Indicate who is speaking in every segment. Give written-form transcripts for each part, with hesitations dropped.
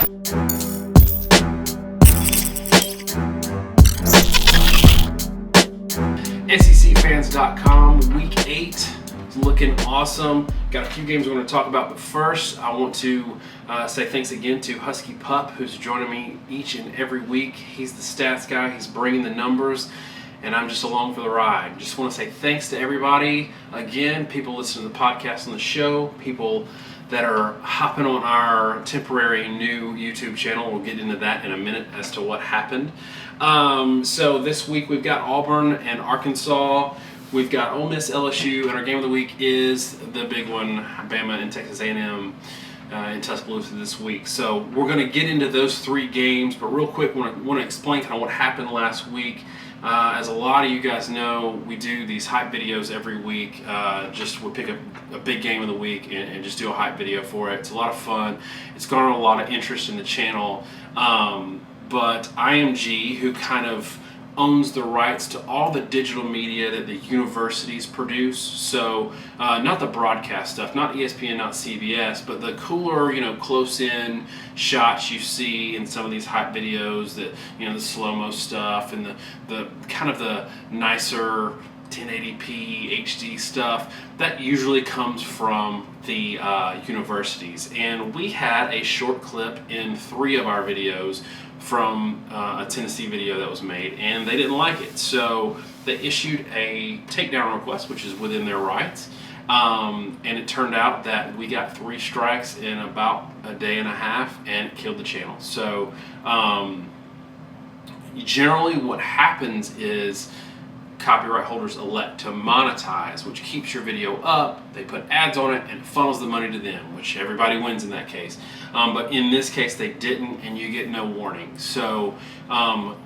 Speaker 1: SECfans.com, Week 8 is looking awesome. Got a few games we're going to talk about, but first I want to say thanks again to Husky Pup, who's joining me each and every week. He's the stats guy, he's bringing the numbers, and I'm just along for the ride. Just want to say thanks to everybody. Again, people listening to the podcast and the show, people that are hopping on our temporary new YouTube channel. We'll get into that in a minute as to what happened. So this week we've got Auburn and Arkansas. We've got Ole Miss LSU, and our game of the week is the big one, Bama and Texas A&M in Tuscaloosa this week. So we're going to get into those three games, but real quick, want to explain kind of what happened last week. As a lot of you guys know, we do these hype videos every week. We'll pick a big game of the week and just do a hype video for it. It's a lot of fun. It's garnered a lot of interest in the channel. But IMG, who kind of owns the rights to all the digital media that the universities produce, so not the broadcast stuff, not ESPN, not CBS, but the cooler, close-in shots you see in some of these hype videos, that the slow-mo stuff and the kind of the nicer 1080p HD stuff, that usually comes from the universities. And we had a short clip in 3 of our videos from a Tennessee video that was made, and they didn't like it. So they issued a takedown request, which is within their rights. And it turned out that we got 3 strikes in about a day and a half, and it killed the channel. So generally what happens is copyright holders elect to monetize, which keeps your video up. They put ads on it and it funnels the money to them, which everybody wins in that case. But in this case they didn't, and you get no warning. So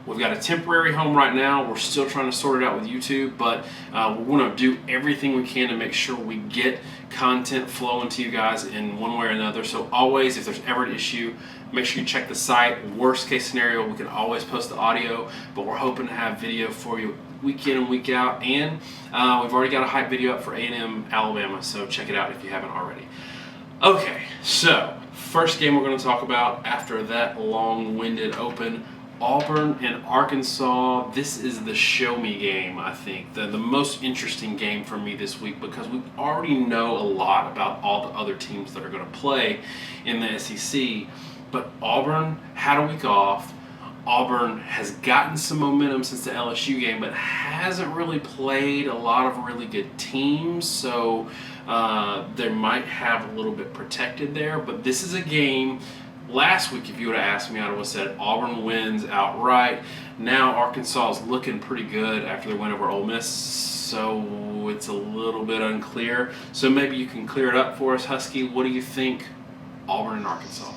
Speaker 1: we've got a temporary home right now. We're still trying to sort it out with YouTube, but we're going to do everything we can to make sure we get content flowing to you guys in one way or another. So always, if there's ever an issue, make sure you check the site. Worst case scenario, we can always post the audio, but we're hoping to have video for you week in and week out. And we've already got a hype video up for A&M Alabama, so check it out if you haven't already. Okay, so first game we're going to talk about after that long-winded open, Auburn and Arkansas. This is the show me game, I think, the most interesting game for me this week, because we already know a lot about all the other teams that are going to play in the SEC. But Auburn had a week off. Auburn has gotten some momentum since the LSU game, but hasn't really played a lot of really good teams, so they might have a little bit protected there. But this is a game. Last week, if you would have asked me, I would have said Auburn wins outright. Now Arkansas is looking pretty good after their win over Ole Miss, so it's a little bit unclear. So maybe you can clear it up for us, Husky. What do you think, Auburn and Arkansas?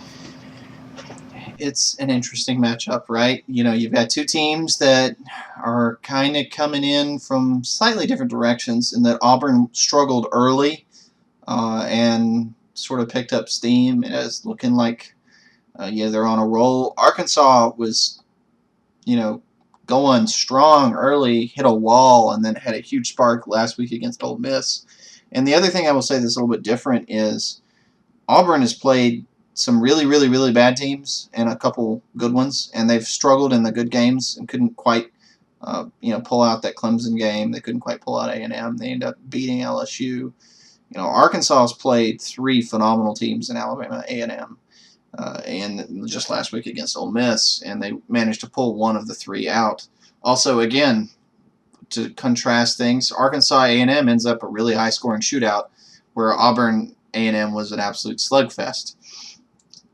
Speaker 2: It's an interesting matchup, right? You've got 2 teams that are kind of coming in from slightly different directions, in that Auburn struggled early and sort of picked up steam. It's looking like they're on a roll. Arkansas was going strong early, hit a wall, and then had a huge spark last week against Ole Miss. And the other thing I will say that's a little bit different is Auburn has played some really, really, really bad teams and a couple good ones, and they've struggled in the good games and couldn't quite pull out that Clemson game. They couldn't quite pull out A&M. They ended up beating LSU. Arkansas has played 3 phenomenal teams in Alabama, A&M, and just last week against Ole Miss, and they managed to pull one of the 3 out. Also, again, to contrast things, Arkansas A&M ends up a really high-scoring shootout, where Auburn A&M was an absolute slugfest.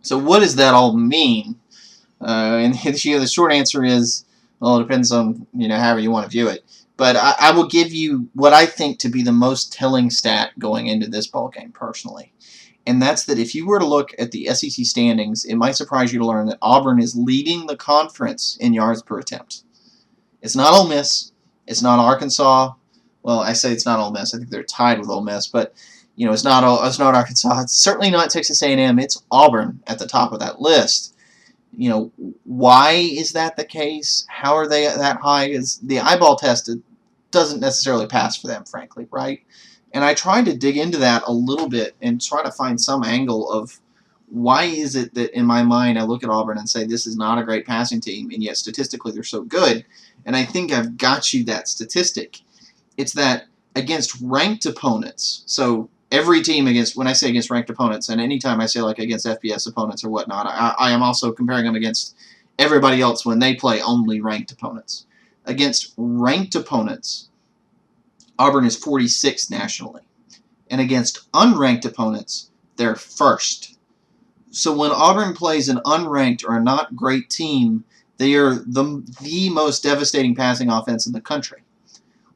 Speaker 2: So what does that all mean? And the short answer is, well, it depends on however you want to view it. But I will give you what I think to be the most telling stat going into this ball game personally, and that's that if you were to look at the SEC standings, it might surprise you to learn that Auburn is leading the conference in yards per attempt. It's not Ole Miss. It's not Arkansas. Well, I say it's not Ole Miss. I think they're tied with Ole Miss, but it's not Arkansas. It's certainly not Texas A&M. It's Auburn at the top of that list. Why is that the case? How are they that high? Is the eyeball test doesn't necessarily pass for them, frankly, right? And I tried to dig into that a little bit and try to find some angle of why is it that in my mind I look at Auburn and say this is not a great passing team, and yet statistically they're so good? And I think I've got you that statistic. It's that against ranked opponents, so every team against, when I say against ranked opponents, and anytime I say like against FBS opponents or whatnot, I am also comparing them against everybody else when they play only ranked opponents. Against ranked opponents, Auburn is 46th nationally. And against unranked opponents, they're first. So when Auburn plays an unranked or a not great team, they are the most devastating passing offense in the country.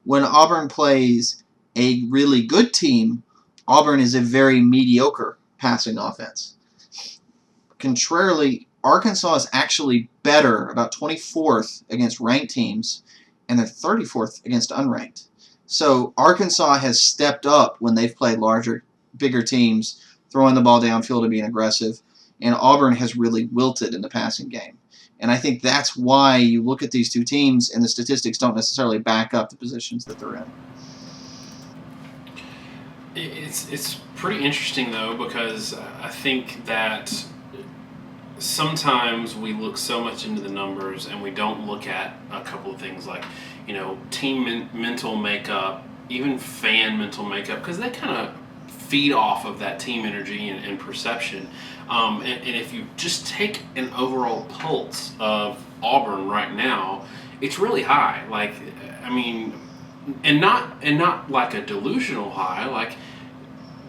Speaker 2: When Auburn plays a really good team, Auburn is a very mediocre passing offense. Contrarily, Arkansas is actually better, about 24th against ranked teams, and they're 34th against unranked. So Arkansas has stepped up when they've played larger, bigger teams, throwing the ball downfield and being aggressive, and Auburn has really wilted in the passing game. And I think that's why you look at these two teams and the statistics don't necessarily back up the positions that they're in.
Speaker 1: It's pretty interesting though, because I think that sometimes we look so much into the numbers and we don't look at a couple of things like, team mental makeup, even fan mental makeup, because they kind of feed off of that team energy and perception. And if you just take an overall pulse of Auburn right now, it's really high. Like, I mean, and not like a delusional high. Like,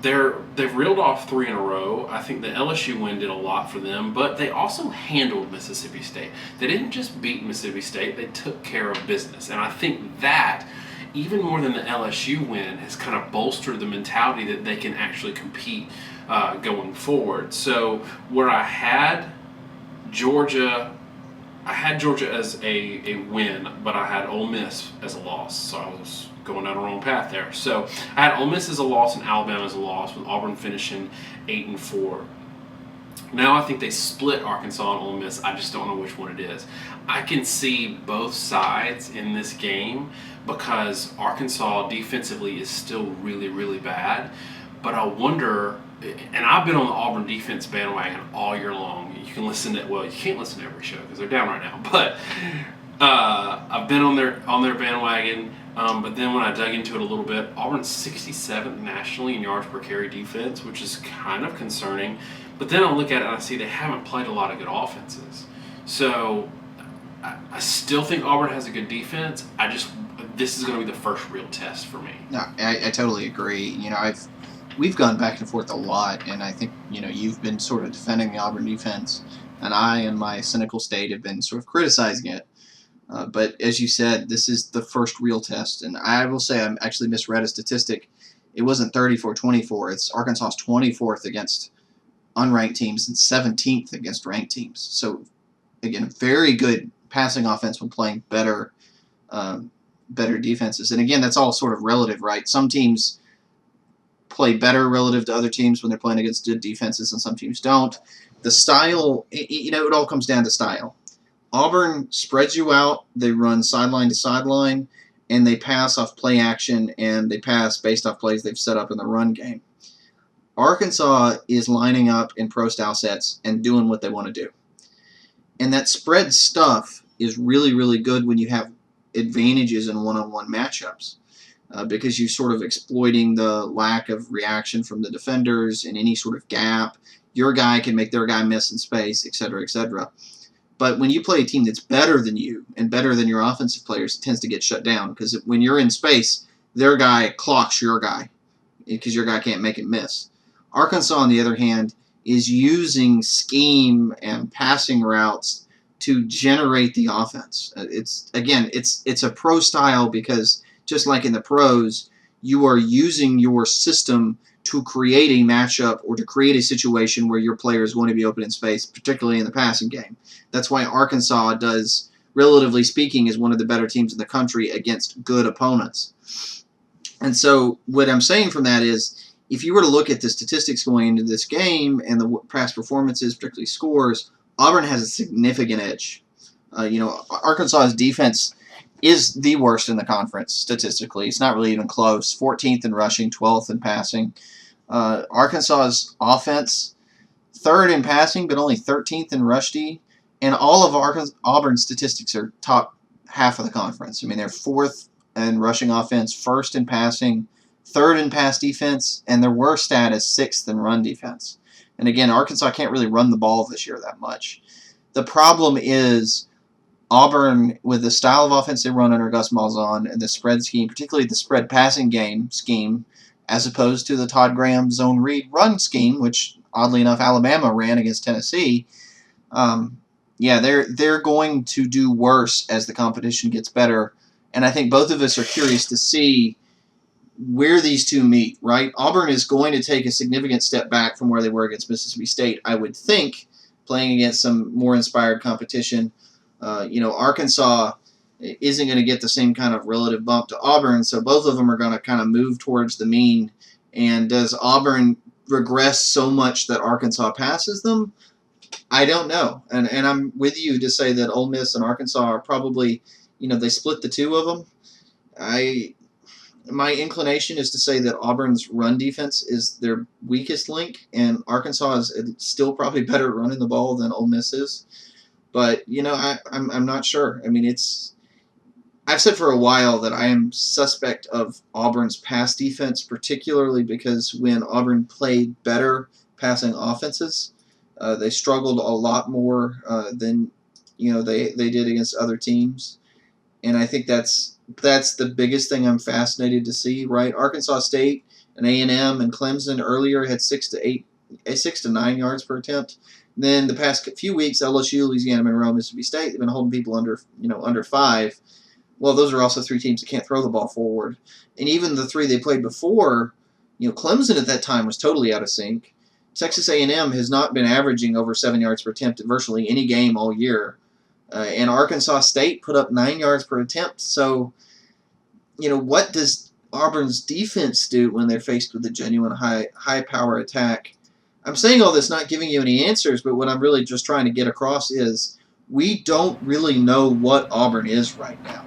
Speaker 1: they've reeled off 3 in a row. I think the LSU win did a lot for them, but they also handled Mississippi State. They didn't just beat Mississippi State; they took care of business. And I think that, even more than the LSU win, has kind of bolstered the mentality that they can actually compete going forward. So where I had Georgia as a win, but I had Ole Miss as a loss. So I was going down the wrong path there. So I had Ole Miss as a loss and Alabama as a loss, with Auburn finishing 8-4. Now I think they split Arkansas and Ole Miss. I just don't know which one it is. I can see both sides in this game because Arkansas defensively is still really, really bad. But I wonder, and I've been on the Auburn defense bandwagon all year long. You can listen to, well, you can't listen to every show because they're down right now. But I've been on their bandwagon. But then when I dug into it a little bit, Auburn's 67th nationally in yards per carry defense, which is kind of concerning. But then I look at it and I see they haven't played a lot of good offenses. So I still think Auburn has a good defense. This is going to be the first real test for me.
Speaker 2: No, I totally agree. We've gone back and forth a lot, and I think you've been sort of defending the Auburn defense, and I, in my cynical state, have been sort of criticizing it. But as you said, this is the first real test, and I will say I actually misread a statistic. It wasn't 34-24. It's Arkansas's 24th against unranked teams and 17th against ranked teams. So, again, very good passing offense when playing better defenses. And again, that's all sort of relative, right? Some teams play better relative to other teams when they're playing against good defenses, and some teams don't. The style, it all comes down to style. Auburn spreads you out. They run sideline to sideline, and they pass off play action, and they pass based off plays they've set up in the run game. Arkansas is lining up in pro-style sets and doing what they want to do. And that spread stuff is really, really good when you have advantages in one-on-one matchups because you're sort of exploiting the lack of reaction from the defenders in any sort of gap. Your guy can make their guy miss in space, et cetera, et cetera. But when you play a team that's better than you and better than your offensive players, it tends to get shut down because when you're in space, their guy clocks your guy because your guy can't make it miss. Arkansas, on the other hand, is using scheme and passing routes to generate the offense. It's a pro style because just like in the pros, you are using your system to create a matchup or to create a situation where your player is going to be open in space, particularly in the passing game. That's why Arkansas does, relatively speaking, is one of the better teams in the country against good opponents. And so what I'm saying from that is, if you were to look at the statistics going into this game and the past performances, particularly scores, Auburn has a significant edge. Arkansas's defense is the worst in the conference statistically. It's not really even close. 14th in rushing, 12th in passing. Arkansas's offense, third in passing, but only 13th in rush D. And all of Auburn's statistics are top half of the conference. I mean, they're fourth in rushing offense, first in passing, third in pass defense, and their worst stat is sixth in run defense. And again, Arkansas can't really run the ball this year that much. The problem is Auburn, with the style of offense they run under Gus Malzahn and the spread scheme, particularly the spread passing game scheme, as opposed to the Todd Graham zone read run scheme, which oddly enough Alabama ran against Tennessee. They're going to do worse as the competition gets better. And I think both of us are curious to see where these two meet, right? Auburn is going to take a significant step back from where they were against Mississippi State, I would think, playing against some more inspired competition. Arkansas isn't going to get the same kind of relative bump to Auburn, so both of them are going to kind of move towards the mean. And does Auburn regress so much that Arkansas passes them? I don't know. And I'm with you to say that Ole Miss and Arkansas are probably, they split the two of them. My inclination is to say that Auburn's run defense is their weakest link, and Arkansas is still probably better at running the ball than Ole Miss is. But, I'm not sure. I mean, I've said for a while that I am suspect of Auburn's pass defense, particularly because when Auburn played better passing offenses, they struggled a lot more than they did against other teams. And I think that's the biggest thing I'm fascinated to see, right? Arkansas State and A&M and Clemson earlier had 6 to 9 yards per attempt. And then the past few weeks, LSU, Louisiana Monroe, Mississippi State, they've been holding people under 5. Well, those are also 3 teams that can't throw the ball forward. And even the 3 they played before, Clemson at that time was totally out of sync. Texas A&M has not been averaging over 7 yards per attempt in virtually any game all year. And Arkansas State put up 9 yards per attempt. So, what does Auburn's defense do when they're faced with a genuine high power attack? I'm saying all this not giving you any answers, but what I'm really just trying to get across is we don't really know what Auburn is right now.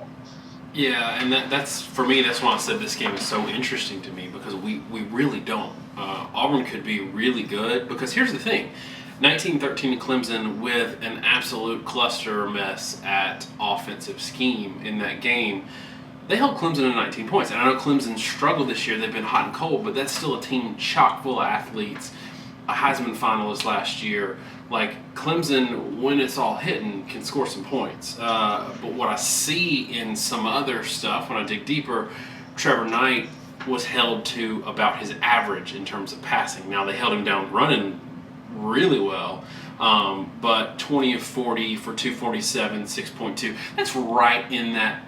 Speaker 1: Yeah, and that's for me. That's why I said this game is so interesting to me, because we really don't. Auburn could be really good, because here's the thing. 19-13 Clemson with an absolute cluster mess at offensive scheme in that game. They held Clemson to 19 points. And I know Clemson struggled this year. They've been hot and cold, but that's still a team chock full of athletes, a Heisman finalist last year. Like, Clemson, when it's all hitting, can score some points. But what I see in some other stuff, when I dig deeper, Trevor Knight was held to about his average in terms of passing. Now, they held him down running really well, but 20 of 40 for 247, 6.2. That's right in that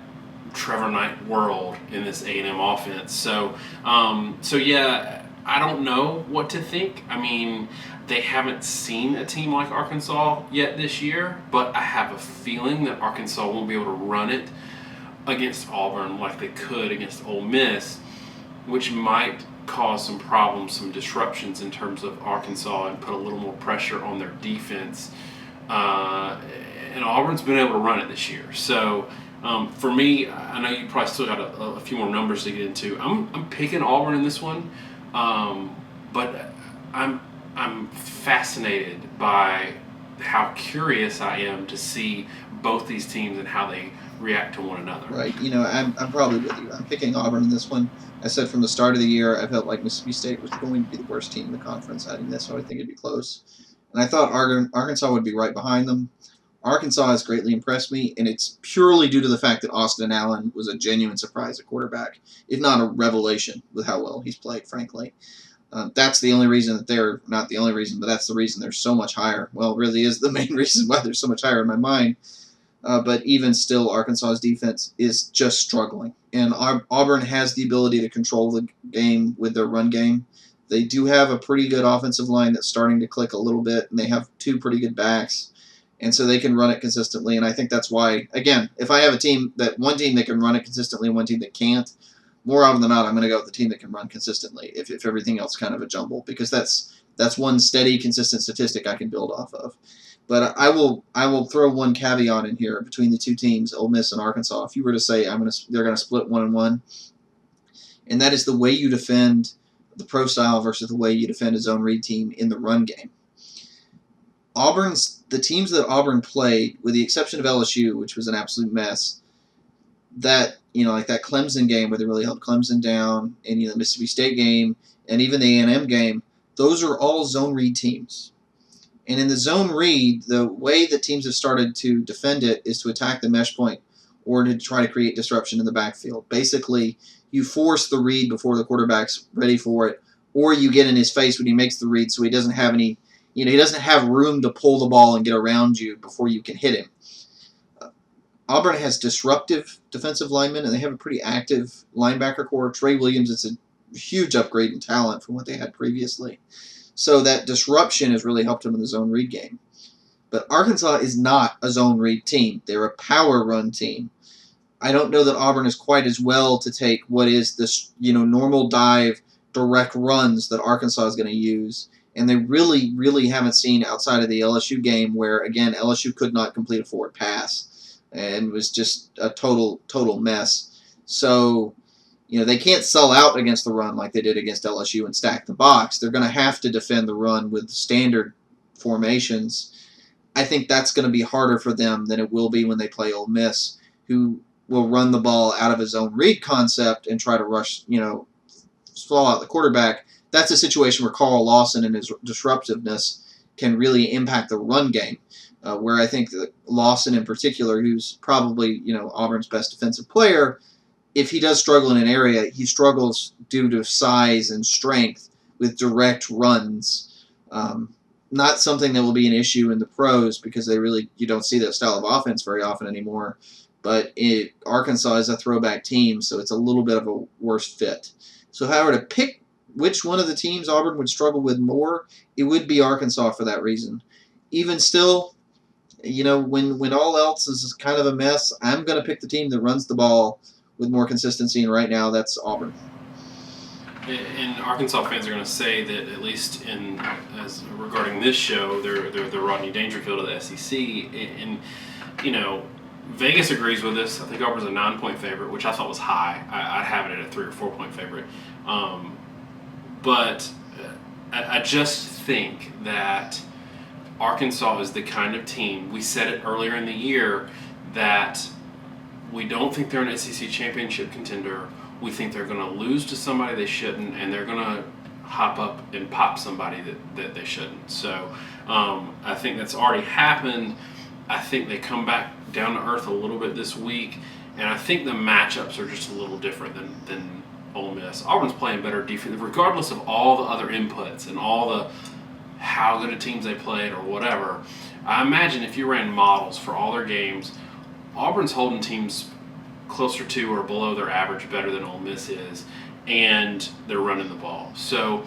Speaker 1: Trevor Knight world in this A&M offense. So yeah, I don't know what to think. I mean, they haven't seen a team like Arkansas yet this year, but I have a feeling that Arkansas won't be able to run it against Auburn like they could against Ole Miss, which might cause some problems, some disruptions in terms of Arkansas, and put a little more pressure on their defense. And Auburn's been able to run it this year. So for me, I know you probably still got a few more numbers to get into. I'm picking Auburn in this one, but I'm fascinated by how curious I am to see both these teams and how they react to one another.
Speaker 2: Right. I'm probably with you. I'm picking Auburn in this one. I said from the start of the year, I felt like Mississippi State was going to be the worst team in the conference heading this, so I think it'd be close. And I thought Arkansas would be right behind them. Arkansas has greatly impressed me, and it's purely due to the fact that Austin Allen was a genuine surprise at quarterback, if not a revelation with how well he's played, frankly. That's the only reason that they're, not the only reason, but that's the reason they're so much higher. Well, it really is the main reason why they're so much higher in my mind. But even still, Arkansas's defense is just struggling. And Auburn has the ability to control the game with their run game. They do have a pretty good offensive line that's starting to click a little bit, and they have 2 pretty good backs. And so they can run it consistently. And I think that's why, again, if I have one team that can run it consistently and one team that can't, more often than not, I'm going to go with the team that can run consistently if everything else kind of a jumble, because that's one steady, consistent statistic I can build off of. But I will throw one caveat in here between the two teams, Ole Miss and Arkansas. If you were to say they're going to split 1-1, and that is the way you defend the pro style versus the way you defend a zone read team in the run game. the teams that Auburn played, with the exception of LSU, which was an absolute mess, that, like that Clemson game where they really held Clemson down, and the Mississippi State game, and even the A&M game, those are all zone read teams. And in the zone read, the way that teams have started to defend it is to attack the mesh point or to try to create disruption in the backfield. Basically, you force the read before the quarterback's ready for it, or you get in his face when he makes the read so he doesn't have any, he doesn't have room to pull the ball and get around you before you can hit him. Auburn has disruptive defensive linemen, and they have a pretty active linebacker core. Trey Williams is a huge upgrade in talent from what they had previously. So that disruption has really helped them in the zone read game. But Arkansas is not a zone read team. They're a power run team. I don't know that Auburn is quite as well to take what is this, normal dive, direct runs that Arkansas is going to use. And they really, really haven't seen outside of the LSU game where, again, LSU could not complete a forward pass. And it was just a total mess. So, they can't sell out against the run like they did against LSU and stack the box. They're going to have to defend the run with standard formations. I think that's going to be harder for them than it will be when they play Ole Miss, who will run the ball out of his own read concept and try to rush, slow out the quarterback. That's a situation where Carl Lawson and his disruptiveness can really impact the run game. Where I think that Lawson in particular, who's probably, Auburn's best defensive player, if he does struggle in an area, he struggles due to size and strength with direct runs. Not something that will be an issue in the pros because you don't see that style of offense very often anymore. But Arkansas is a throwback team, so it's a little bit of a worse fit. So if I were to pick which one of the teams Auburn would struggle with more, it would be Arkansas for that reason. Even still, when all else is kind of a mess, I'm going to pick the team that runs the ball with more consistency, and right now that's Auburn.
Speaker 1: And Arkansas fans are going to say that, at least as regarding this show, they're the Rodney Dangerfield of the SEC, and Vegas agrees with this. I think Auburn's a 9-point favorite, which I thought was high. I'd have it at a 3 or 4 point favorite, but I just think that Arkansas is the kind of team, we said it earlier in the year, that we don't think they're an SEC championship contender. We think they're going to lose to somebody they shouldn't, and they're going to hop up and pop somebody that they shouldn't. So I think that's already happened. I think they come back down to earth a little bit this week, and I think the matchups are just a little different than Ole Miss. Auburn's playing better defense, regardless of all the other inputs and all the how good of teams they played or whatever. I imagine if you ran models for all their games, Auburn's holding teams closer to or below their average better than Ole Miss is, and they're running the ball. So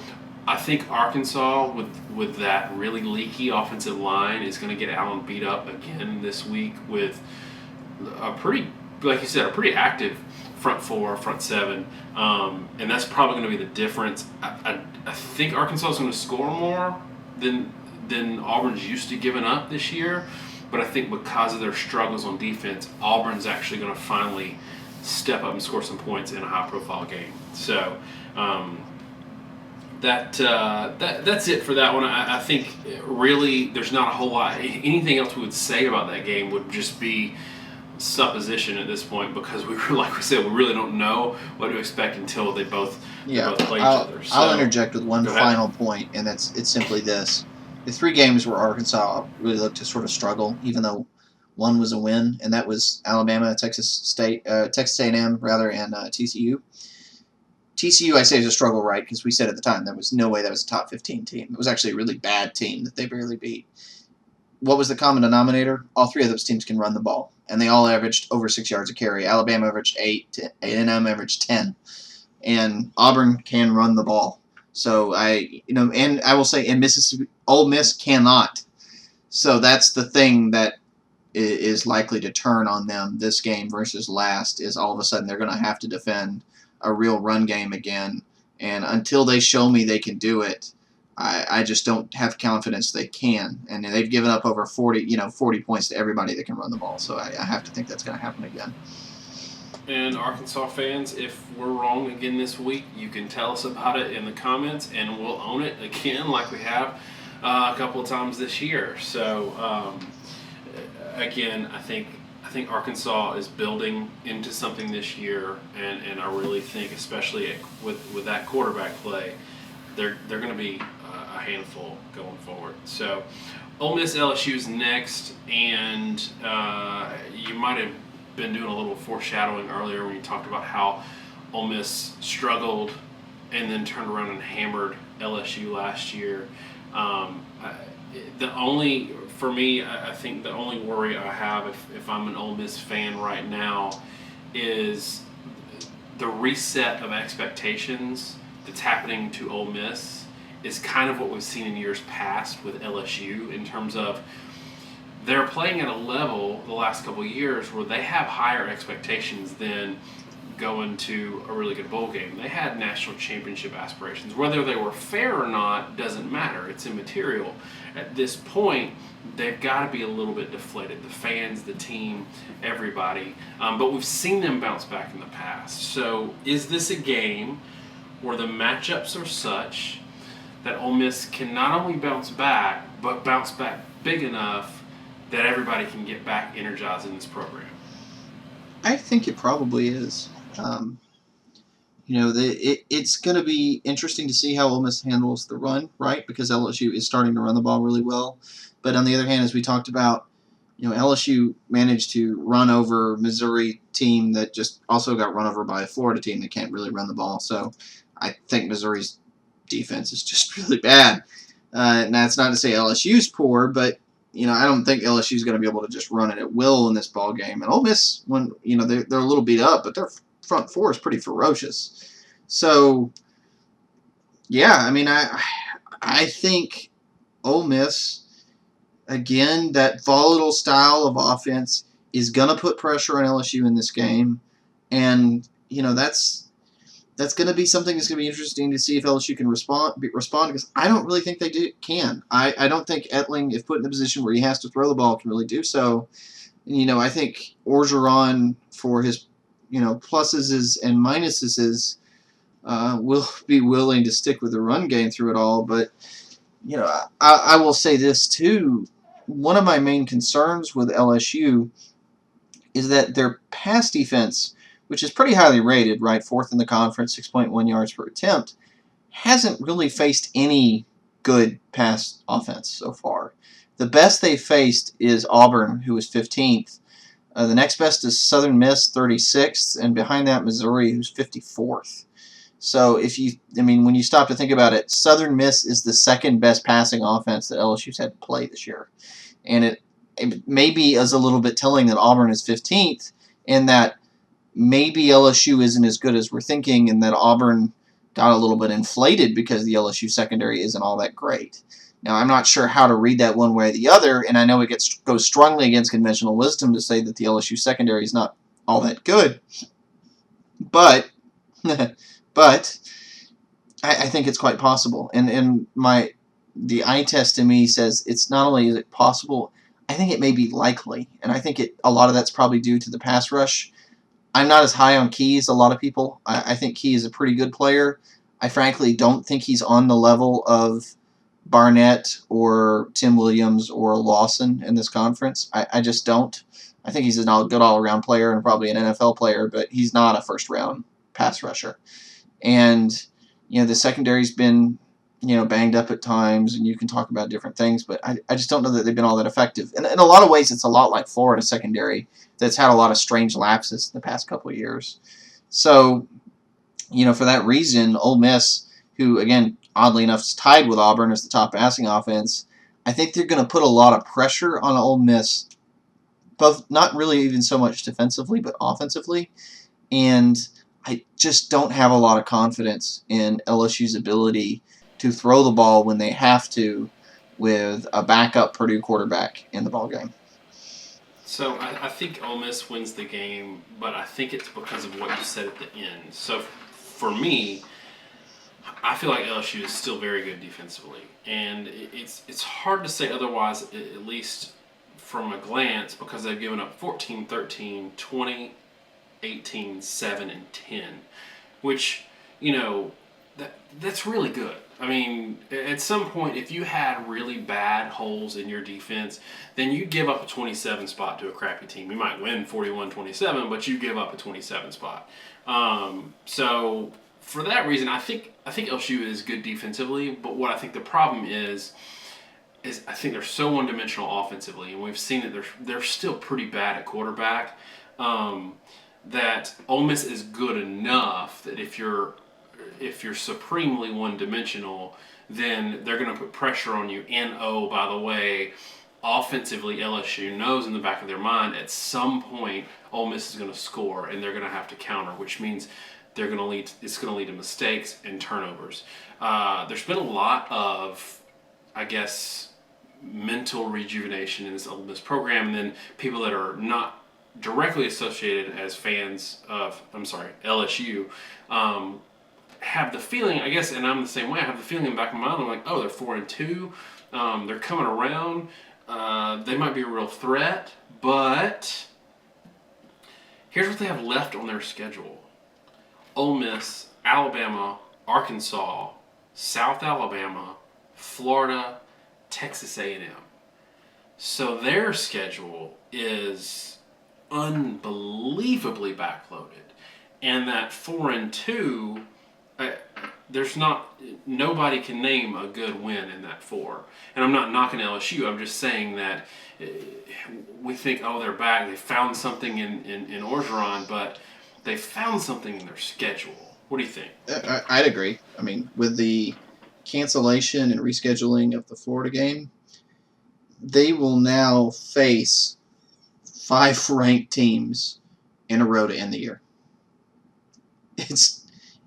Speaker 1: I think Arkansas, with that really leaky offensive line, is going to get Allen beat up again this week with a pretty, like you said, a pretty active front four, front seven, and that's probably going to be the difference. I think Arkansas is going to score more than Auburn's used to giving up this year, but I think because of their struggles on defense, Auburn's actually going to finally step up and score some points in a high-profile game. So that's it for that one. I think really there's not a whole lot. Anything else we would say about that game would just be supposition at this point, because like we said, we really don't know what to expect until they both play each other. So,
Speaker 2: I'll interject with one final point, and it's simply this: the 3 games where Arkansas really looked to sort of struggle, even though one was a win, and that was Alabama, Texas A&M rather, and TCU. TCU, I say, is a struggle, right? Because we said at the time there was no way that was a top 15 team. It was actually a really bad team that they barely beat. What was the common denominator? All 3 of those teams can run the ball, and they all averaged over 6 yards a carry. Alabama averaged 8, A&M averaged 10, and Auburn can run the ball. So and I will say, in Mississippi, Ole Miss cannot. So that's the thing that is likely to turn on them this game versus last. Is all of a sudden they're going to have to defend a real run game again, and until they show me they can do it, I just don't have confidence they can. And they've given up over 40 points to everybody that can run the ball. So I have to think that's going to happen again.
Speaker 1: And Arkansas fans, if we're wrong again this week, you can tell us about it in the comments, and we'll own it again like we have a couple of times this year. So again, I think Arkansas is building into something this year, and I really think, especially with that quarterback play, they're going to be a handful going forward. So Ole Miss LSU's next, and you might have been doing a little foreshadowing earlier when you talked about how Ole Miss struggled and then turned around and hammered LSU last year. The only, for me, I think the only worry I have if I'm an Ole Miss fan right now is the reset of expectations that's happening to Ole Miss is kind of what we've seen in years past with LSU in terms of they're playing at a level the last couple of years where they have higher expectations than going to a really good bowl game. They had national championship aspirations. Whether they were fair or not doesn't matter. It's immaterial. At this point, they've got to be a little bit deflated. The fans, the team, everybody. But we've seen them bounce back in the past. So is this a game where the matchups are such that Ole Miss can not only bounce back, but bounce back big enough that everybody can get back energized in this program?
Speaker 2: I think it probably is. It's going to be interesting to see how Ole Miss handles the run, right? Because LSU is starting to run the ball really well. But on the other hand, as we talked about, LSU managed to run over Missouri team that just also got run over by a Florida team that can't really run the ball. So I think Missouri's defense is just really bad. And that's not to say LSU's poor, but I don't think LSU's going to be able to just run it at will in this ball game. And Ole Miss, when they're a little beat up, but their front four is pretty ferocious. So yeah, I mean, I think Ole Miss, again, that volatile style of offense is going to put pressure on LSU in this game, and that's going to be something that's going to be interesting to see if LSU can respond because I don't really think they can. I don't think Etling, if put in the position where he has to throw the ball, can really do so. And, I think Orgeron, for his pluses and minuses, will be willing to stick with the run game through it all. But I will say this too. One of my main concerns with LSU is that their pass defense, which is pretty highly rated, right, fourth in the conference, 6.1 yards per attempt, hasn't really faced any good pass offense so far. The best they faced is Auburn, who was 15th. The next best is Southern Miss, 36th, and behind that, Missouri, who's 54th. So when you stop to think about it, Southern Miss is the second best passing offense that LSU's had to play this year. And it maybe is a little bit telling that Auburn is 15th, and that maybe LSU isn't as good as we're thinking, and that Auburn got a little bit inflated because the LSU secondary isn't all that great. Now, I'm not sure how to read that one way or the other, and I know it goes strongly against conventional wisdom to say that the LSU secondary is not all that good. But I think it's quite possible. And the eye test to me says it's not only is it possible, I think it may be likely. And I think a lot of that's probably due to the pass rush. I'm not as high on Key as a lot of people. I think Key is a pretty good player. I frankly don't think he's on the level of Barnett or Tim Williams or Lawson in this conference. I just don't. I think he's a good all-around player and probably an NFL player, but he's not a first-round pass rusher. And, the secondary's been, banged up at times, and you can talk about different things, but I just don't know that they've been all that effective. And in a lot of ways, it's a lot like Florida secondary that's had a lot of strange lapses in the past couple of years. So, for that reason, Ole Miss, who, again, oddly enough, is tied with Auburn as the top passing offense, I think they're going to put a lot of pressure on Ole Miss, both not really even so much defensively, but offensively. And I just don't have a lot of confidence in LSU's ability to throw the ball when they have to with a backup Purdue quarterback in the ballgame.
Speaker 1: So I think Ole Miss wins the game, but I think it's because of what you said at the end. So for me, I feel like LSU is still very good defensively, and it's hard to say otherwise, at least from a glance, because they've given up 14, 13, 20, 18, 7, and 10, which, That's really good. I mean, at some point, if you had really bad holes in your defense, then you give up a 27 spot to a crappy team. You might win 41-27, but you give up a 27 spot. So for that reason, I think LSU is good defensively. But what I think the problem is I think they're so one-dimensional offensively, and we've seen that they're still pretty bad at quarterback. That Ole Miss is good enough that if you're supremely one-dimensional, then they're going to put pressure on you. And oh, by the way, offensively, LSU knows in the back of their mind at some point Ole Miss is going to score, and they're going to have to counter, which means it's going to lead to mistakes and turnovers. There's been a lot of, I guess, mental rejuvenation in this Ole Miss program, and then people that are not directly associated as fans of, LSU, have the feeling, I guess, and I'm the same way. I have the feeling in the back of my mind. I'm like, oh, they're 4-2. They're coming around. They might be a real threat, but here's what they have left on their schedule: Ole Miss, Alabama, Arkansas, South Alabama, Florida, Texas A&M. So their schedule is unbelievably backloaded, and that 4-2. Nobody can name a good win in that 4. And I'm not knocking LSU. I'm just saying that we think, oh, they're back. They found something in Orgeron, but they found something in their schedule. What do you think?
Speaker 2: I'd agree. I mean, with the cancellation and rescheduling of the Florida game, they will now face 5 ranked teams in a row to end the year.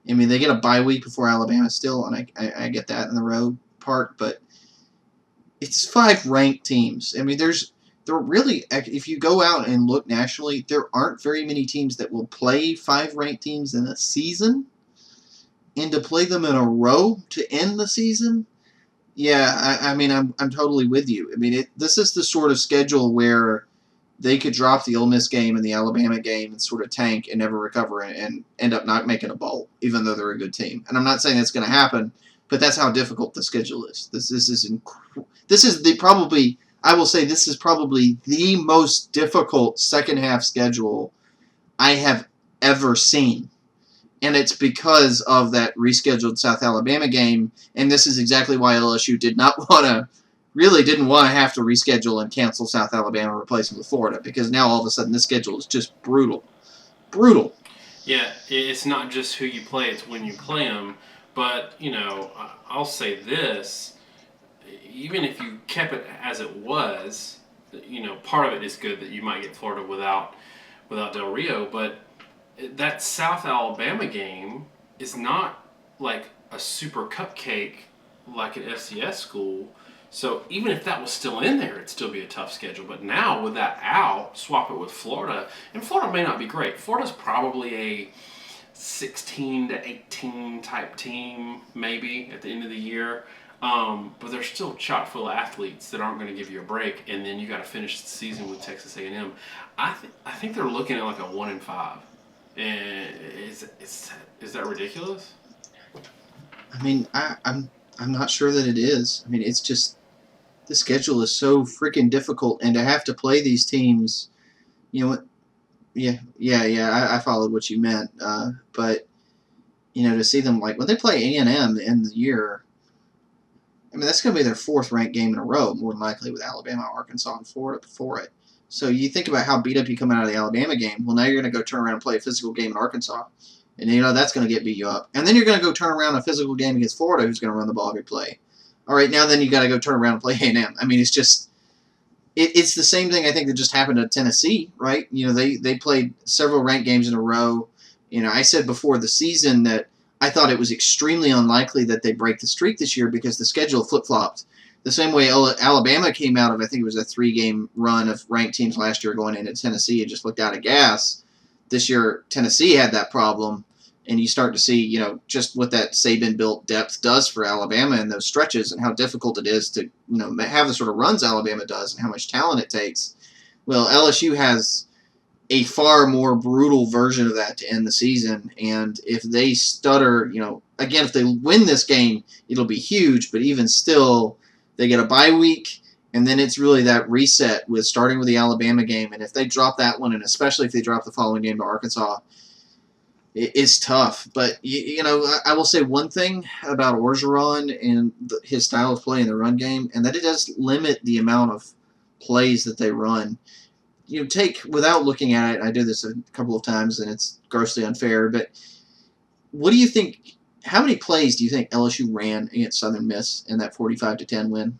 Speaker 2: They get a bye week before Alabama still, and I get that in the road part, but it's 5 ranked teams. I mean, there really, if you go out and look nationally, there aren't very many teams that will play 5 ranked teams in a season, and to play them in a row to end the season, yeah, I'm totally with you. I mean, this is the sort of schedule where they could drop the Ole Miss game and the Alabama game and sort of tank and never recover and end up not making a bowl, even though they're a good team. And I'm not saying that's going to happen, but that's how difficult the schedule is. This is probably the most difficult second half schedule I have ever seen. And it's because of that rescheduled South Alabama game, and this is exactly why LSU didn't want to have to reschedule and cancel South Alabama and replace it with Florida, because now all of a sudden this schedule is just brutal. Brutal.
Speaker 1: Yeah, it's not just who you play, it's when you play them. But, I'll say this, even if you kept it as it was, part of it is good that you might get Florida without Del Rio, but that South Alabama game is not like a super cupcake like an FCS school. So even if that was still in there, it'd still be a tough schedule. But now with that out, swap it with Florida, and Florida may not be great. Florida's probably a 16-18 type team, maybe at the end of the year. But they're still chock full of athletes that aren't going to give you a break, and then you got to finish the season with Texas A&M. I think they're looking at like a 1-5. And is that ridiculous?
Speaker 2: I mean, I'm not sure that it is. I mean, it's just the schedule is so freaking difficult, and to have to play these teams, I followed what you meant. But to see them like when they play A&M in the year, I mean that's going to be their 4th ranked game in a row, more than likely, with Alabama, Arkansas, and Florida before it. So you think about how beat up you come out of the Alabama game. Well, now you're going to go turn around and play a physical game in Arkansas. And that's going to get beat you up. And then you're going to go turn around a physical game against Florida, who's going to run the ball every play. All right, now then you got to go turn around and play A&M. I mean, it's just it's the same thing I think that just happened to Tennessee, right? They played several ranked games in a row. I said before the season that I thought it was extremely unlikely that they break the streak this year because the schedule flip-flopped. The same way Alabama came out of, I think it was a 3-game run of ranked teams last year going into Tennessee and just looked out of gas. This year, Tennessee had that problem, and you start to see, just what that Saban-built depth does for Alabama in those stretches and how difficult it is to, have the sort of runs Alabama does and how much talent it takes. Well, LSU has a far more brutal version of that to end the season. And if they stutter, again, if they win this game, it'll be huge. But even still, they get a bye week, and then it's really that reset with starting with the Alabama game. And if they drop that one, and especially if they drop the following game to Arkansas, it's tough. But, I will say one thing about Orgeron and his style of play in the run game, and that it does limit the amount of plays that they run. Without looking at it, I did this a couple of times, and it's grossly unfair, but what do you think, how many plays do you think LSU ran against Southern Miss in that 45-10 win?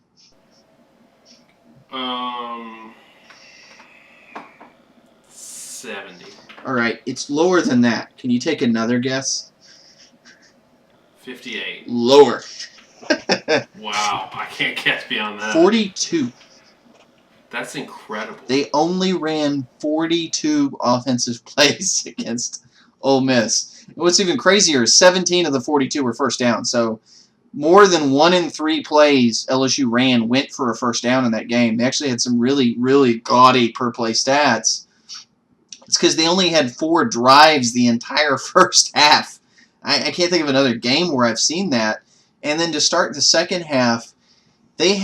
Speaker 1: 70.
Speaker 2: All right, it's lower than that. Can you take another guess?
Speaker 1: 58.
Speaker 2: Lower.
Speaker 1: Wow, I can't guess beyond that.
Speaker 2: 42.
Speaker 1: That's incredible.
Speaker 2: They only ran 42 offensive plays against Ole Miss. And what's even crazier is 17 of the 42 were first down. So more than 1 in 3 plays LSU ran went for a first down in that game. They actually had some really, really gaudy per play stats. It's because they only had 4 drives the entire first half. I can't think of another game where I've seen that. And then to start the second half, they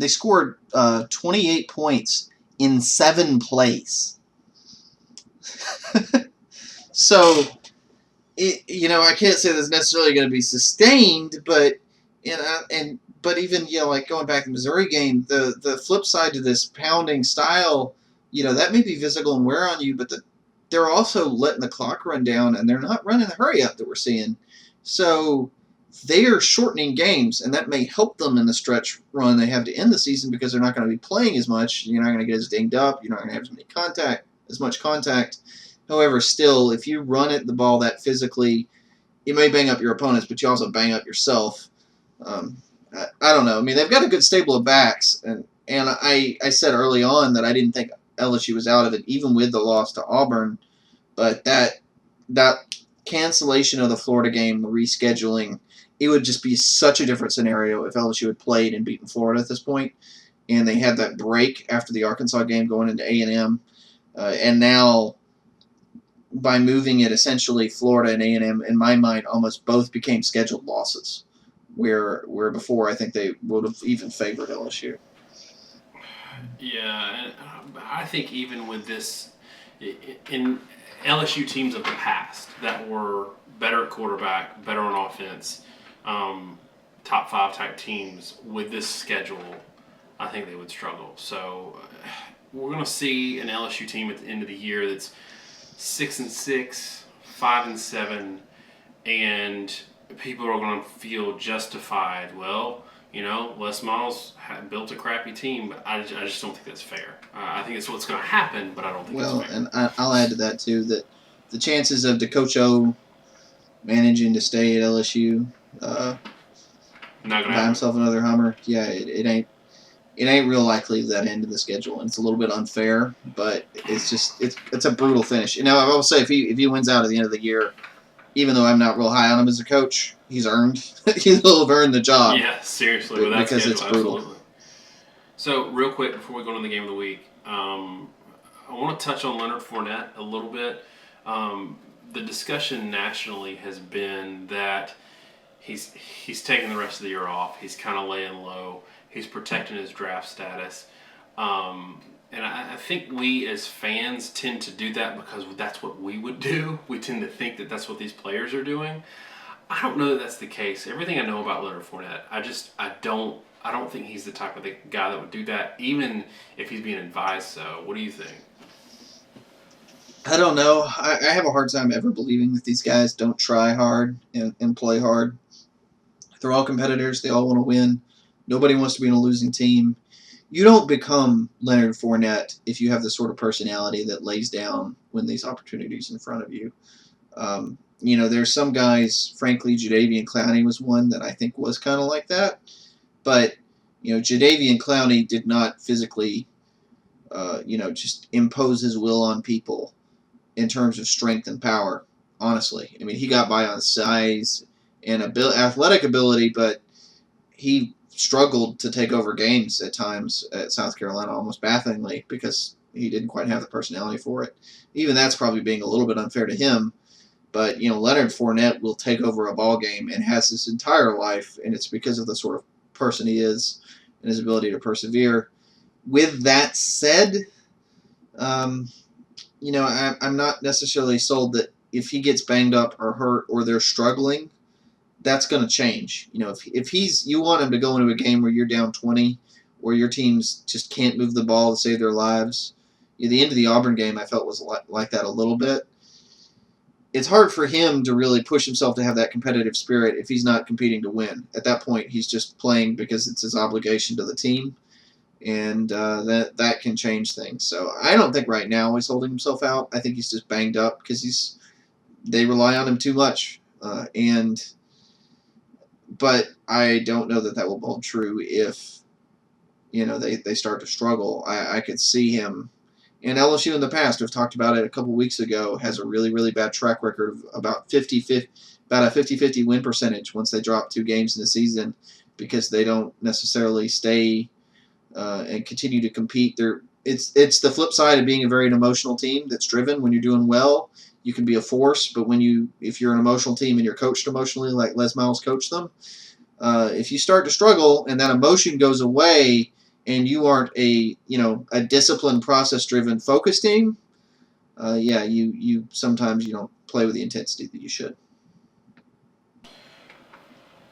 Speaker 2: scored 28 points in 7 plays. So, I can't say that's necessarily going to be sustained, but but even like going back to the Missouri game, the flip side to this pounding style, that may be physical and wear on you, but they're also letting the clock run down, and they're not running the hurry up that we're seeing. So they are shortening games, and that may help them in the stretch run they have to end the season because they're not going to be playing as much. You're not going to get as dinged up. You're not going to have as much contact. However, still, if you run the ball that physically, you may bang up your opponents, but you also bang up yourself. I don't know. I mean, they've got a good stable of backs, and I said early on that I didn't think LSU was out of it, even with the loss to Auburn. But that cancellation of the Florida game, the rescheduling, it would just be such a different scenario if LSU had played and beaten Florida at this point, and they had that break after the Arkansas game going into A&M, and now by moving it, essentially Florida and A&M, in my mind, almost both became scheduled losses, where before I think they would have even favored LSU.
Speaker 1: Yeah, and I think even with this, in LSU teams of the past that were better at quarterback, better on offense, top 5 type teams, with this schedule, I think they would struggle. So we're going to see an LSU team at the end of the year that's 6-6, 5-7, and people are going to feel justified. Well, Les Miles built a crappy team, but I just don't think that's fair. I think it's what's going to happen, but I don't think it's fair.
Speaker 2: Well, and I'll add to that, too, that the chances of DeCocho managing to stay at LSU
Speaker 1: Not gonna
Speaker 2: buy
Speaker 1: happen.
Speaker 2: himself another Hummer, it ain't real likely that end of the schedule, and it's a little bit unfair, but it's a brutal finish. I will say if he wins out at the end of the year, even though I'm not real high on him as a coach, he'll have earned the job.
Speaker 1: Yeah, seriously, with that
Speaker 2: because
Speaker 1: schedule,
Speaker 2: it's brutal.
Speaker 1: absolutely. So, real quick before we go into the game of the week, I want to touch on Leonard Fournette a little bit. The discussion nationally has been that he's taking the rest of the year off. He's kind of laying low. He's protecting his draft status. And I think we as fans tend to do that because that's what we would do. We tend to think that that's what these players are doing. I don't know that that's the case. Everything I know about Leonard Fournette, I don't think he's the type of guy that would do that, even if he's being advised so. What do you think?
Speaker 2: I don't know. I have a hard time ever believing that these guys don't try hard and play hard. They're all competitors. They all want to win. Nobody wants to be in a losing team. You don't become Leonard Fournette if you have the sort of personality that lays down when these opportunities in front of you. There's some guys, frankly, Jadeveon Clowney was one that I think was kind of like that. But, Jadeveon Clowney did not physically, just impose his will on people in terms of strength and power, honestly. I mean, he got by on size and athletic ability, but he struggled to take over games at times at South Carolina, almost bafflingly, because He didn't quite have the personality for it. Even that's probably being a little bit unfair to him. But Leonard Fournette will take over a ball game and has his entire life, and it's because of the sort of person he is and his ability to persevere. With that said, I'm not necessarily sold that if he gets banged up or hurt or they're struggling, that's going to change. If you want him to go into a game where you're down 20, or your teams just can't move the ball to save their lives. The end of the Auburn game, I felt was like that a little bit. It's hard for him to really push himself to have that competitive spirit if he's not competing to win. At that point, he's just playing because it's his obligation to the team, and that can change things. So I don't think right now he's holding himself out. I think he's just banged up because they rely on him too much, but I don't know that will hold true if they start to struggle. I could see him. And LSU in the past, we've talked about it a couple weeks ago, has a really, really bad track record of about a 50-50 win percentage once they drop 2 games in the season because they don't necessarily stay and continue to compete. It's the flip side of being a very emotional team that's driven. When you're doing well, you can be a force, but if you're an emotional team and you're coached emotionally like Les Miles coached them, if you start to struggle and that emotion goes away and you aren't a disciplined, process-driven, focused team, you sometimes you don't play with the intensity that you should.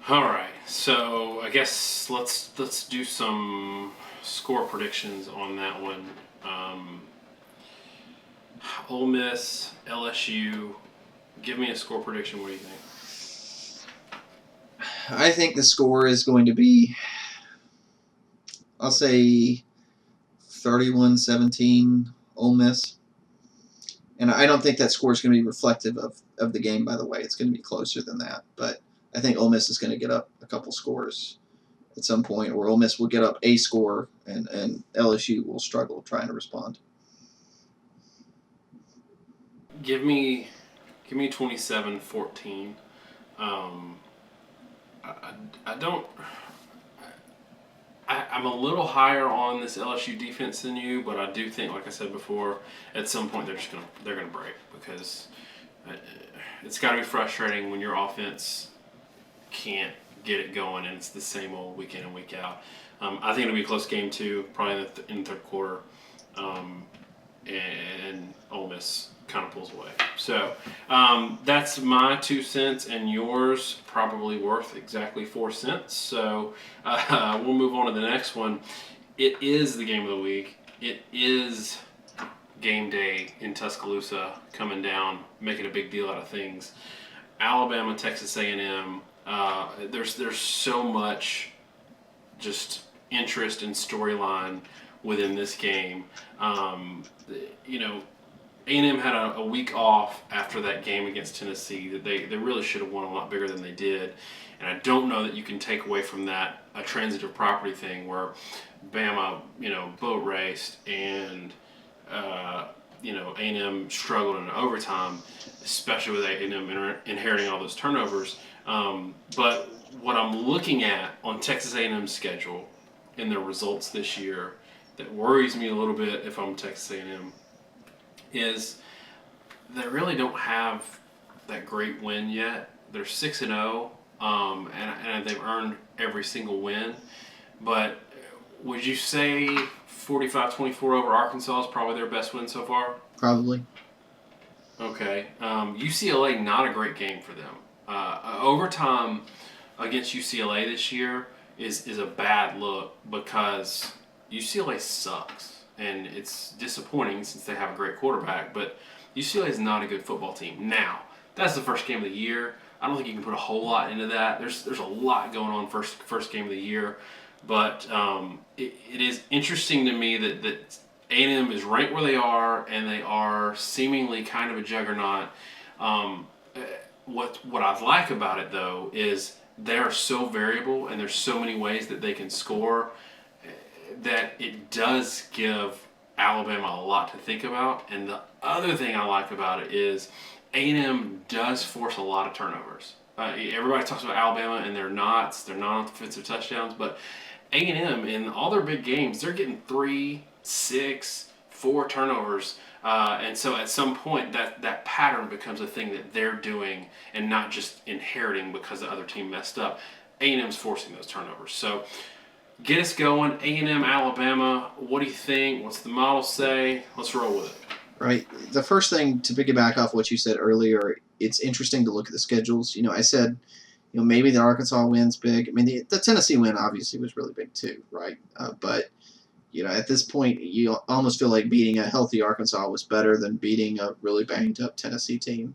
Speaker 1: All right, so I guess let's do some score predictions on that one. Ole Miss, LSU. Give me a score prediction. What do you think?
Speaker 2: I think the score is going to be, I'll say 31-17 Ole Miss. And I don't think that score is going to be reflective of the game, by the way. It's going to be closer than that. But I think Ole Miss is going to get up a couple scores at some point, or Ole Miss will get up a score, and LSU will struggle trying to respond.
Speaker 1: Give me 27-14. I don't. I'm a little higher on this LSU defense than you, but I do think, like I said before, at some point they're gonna break because it's got to be frustrating when your offense can't get it going and it's the same old week in and week out. I think it'll be a close game too, probably in the third quarter, and Ole Miss kind of pulls away. So that's my 2 cents, and yours probably worth exactly 4 cents. So we'll move on to the next one. It is the game of the week. It is game day in Tuscaloosa coming down, making a big deal out of things. Alabama, Texas A&M. There's so much just interest and storyline within this game. A&M had a week off after that game against Tennessee that they really should have won a lot bigger than they did. And I don't know that you can take away from that a transitive property thing where Bama, boat raced and, A&M struggled in overtime, especially with A&M inheriting all those turnovers. But what I'm looking at on Texas A&M's schedule and their results this year that worries me a little bit if I'm Texas A&M is they really don't have that great win yet. They're 6-0, and they've earned every single win. But would you say 45-24 over Arkansas is probably their best win so far?
Speaker 2: Probably.
Speaker 1: Okay. UCLA, not a great game for them. Overtime against UCLA this year is a bad look because UCLA sucks. And it's disappointing since they have a great quarterback, but UCLA is not a good football team. Now, that's the first game of the year. I don't think you can put a whole lot into that. There's a lot going on first game of the year, but it is interesting to me that A&M is ranked where they are, and they are seemingly kind of a juggernaut. What I like about it, though, is they are so variable, and there's so many ways that they can score that it does give Alabama a lot to think about. And the other thing I like about it is A&M does force a lot of turnovers. Everybody talks about Alabama and they're non-offensive touchdowns, but A&M in all their big games, they're getting 3, 6, 4 turnovers. And so at some point, that pattern becomes a thing that they're doing and not just inheriting because the other team messed up. A&M's forcing those turnovers. So get us going. A&M, Alabama, what do you think? What's the model say? Let's roll with it.
Speaker 2: Right. The first thing, to piggyback off what you said earlier, it's interesting to look at the schedules. I said, maybe the Arkansas win's big. I mean, the Tennessee win obviously was really big too, right? But at this point, you almost feel like beating a healthy Arkansas was better than beating a really banged-up Tennessee team.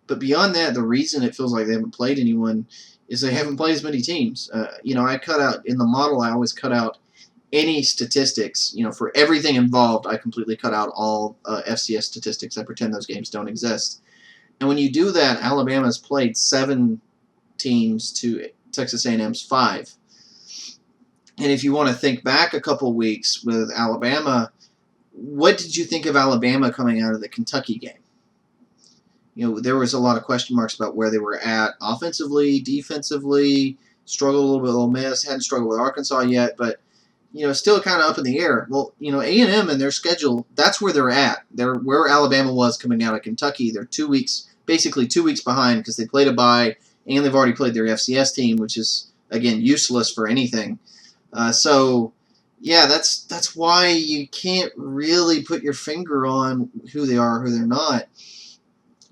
Speaker 2: But beyond that, the reason it feels like they haven't played anyone is they haven't played as many teams. I cut out, in the model, I always cut out any statistics. For everything involved, I completely cut out all FCS statistics. I pretend those games don't exist. And when you do that, Alabama's played 7 teams to Texas A&M's 5. And if you want to think back a couple weeks with Alabama, what did you think of Alabama coming out of the Kentucky game? There was a lot of question marks about where they were at offensively, defensively, struggled a little bit with Ole Miss, hadn't struggled with Arkansas yet, but, still kind of up in the air. Well, A&M and their schedule, that's where they're at. They're where Alabama was coming out of Kentucky. They're basically 2 weeks behind because they played a bye and they've already played their FCS team, which is, again, useless for anything. That's why you can't really put your finger on who they are or who they're not.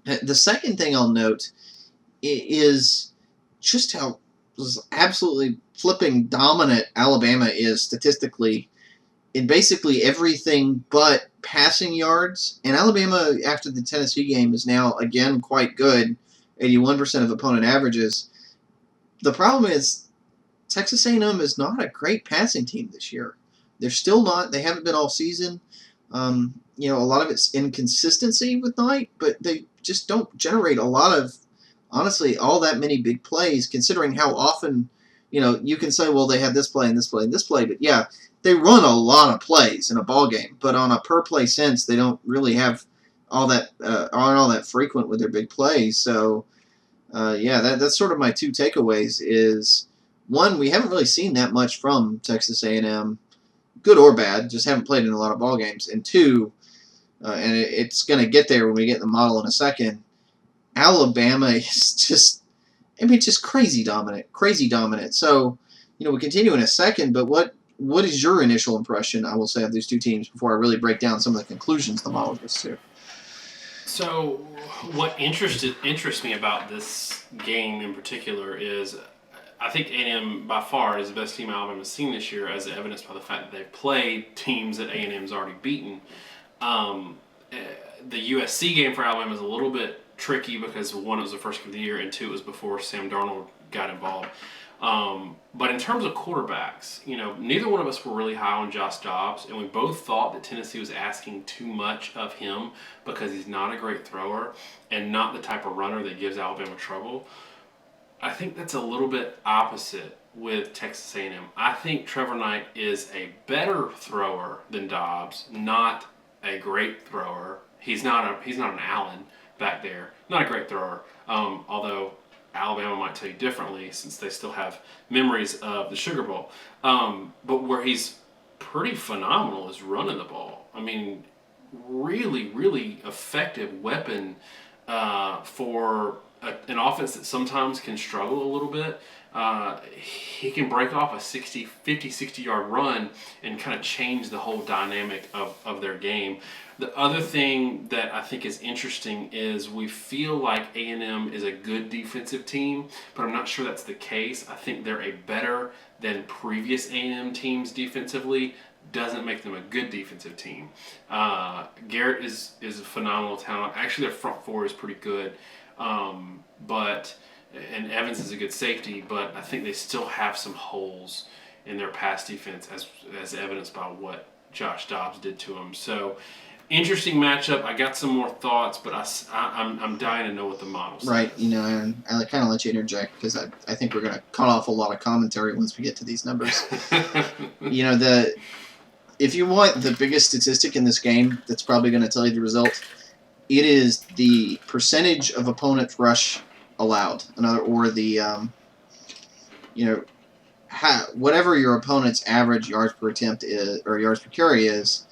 Speaker 2: The second thing I'll note is just how absolutely flipping dominant Alabama is statistically in basically everything but passing yards. And Alabama, after the Tennessee game, is now, again, quite good, 81% of opponent averages. The problem is Texas A&M is not a great passing team this year. They're still not. They haven't been all season. A lot of it's inconsistency with Knight, but they just don't generate a lot of, honestly, all that many big plays, considering how often, you can say, well, they had this play and this play and this play, but yeah, they run a lot of plays in a ball game, but on a per play sense, they don't really have all that, aren't all that frequent with their big plays. So, that's sort of my 2 takeaways is, one, we haven't really seen that much from Texas A&M, good or bad, just haven't played in a lot of ball games. And 2, and it's going to get there when we get the model in a second, Alabama is just crazy dominant. So, we'll continue in a second, but what is your initial impression, I will say, of these 2 teams before I really break down some of the conclusions the model gets to?
Speaker 1: So, what interests me about this game in particular is I think A&M by far is the best team Alabama's seen this year, as evidenced by the fact that they've played teams that A&M's already beaten. The USC game for Alabama is a little bit tricky because 1, it was the first game of the year, and 2, it was before Sam Darnold got involved. But in terms of quarterbacks, neither one of us were really high on Josh Dobbs, and we both thought that Tennessee was asking too much of him because he's not a great thrower and not the type of runner that gives Alabama trouble. I think that's a little bit opposite with Texas A&M. I think Trevor Knight is a better thrower than Dobbs, not a great thrower. He's not an Allen back there. Not a great thrower, although Alabama might tell you differently since they still have memories of the Sugar Bowl. But where he's pretty phenomenal is running the ball. I mean, really, really effective weapon for an offense that sometimes can struggle a little bit. He can break off a 50, 60-yard run and kind of change the whole dynamic of their game. The other thing that I think is interesting is we feel like A&M is a good defensive team, but I'm not sure that's the case. I think they're a better than previous A&M teams defensively. Doesn't make them a good defensive team. Garrett is a phenomenal talent. Actually, their front 4 is pretty good. And Evans is a good safety, but I think they still have some holes in their pass defense as evidenced by what Josh Dobbs did to them. So, interesting matchup. I got some more thoughts, but I'm dying to know what the model says.
Speaker 2: Right, and I kind of let you interject because I think we're going to cut off a lot of commentary once we get to these numbers. If you want the biggest statistic in this game that's probably going to tell you the result, it is the percentage of opponent rush allowed. Whatever your opponent's average yards per attempt is, or yards per carry is,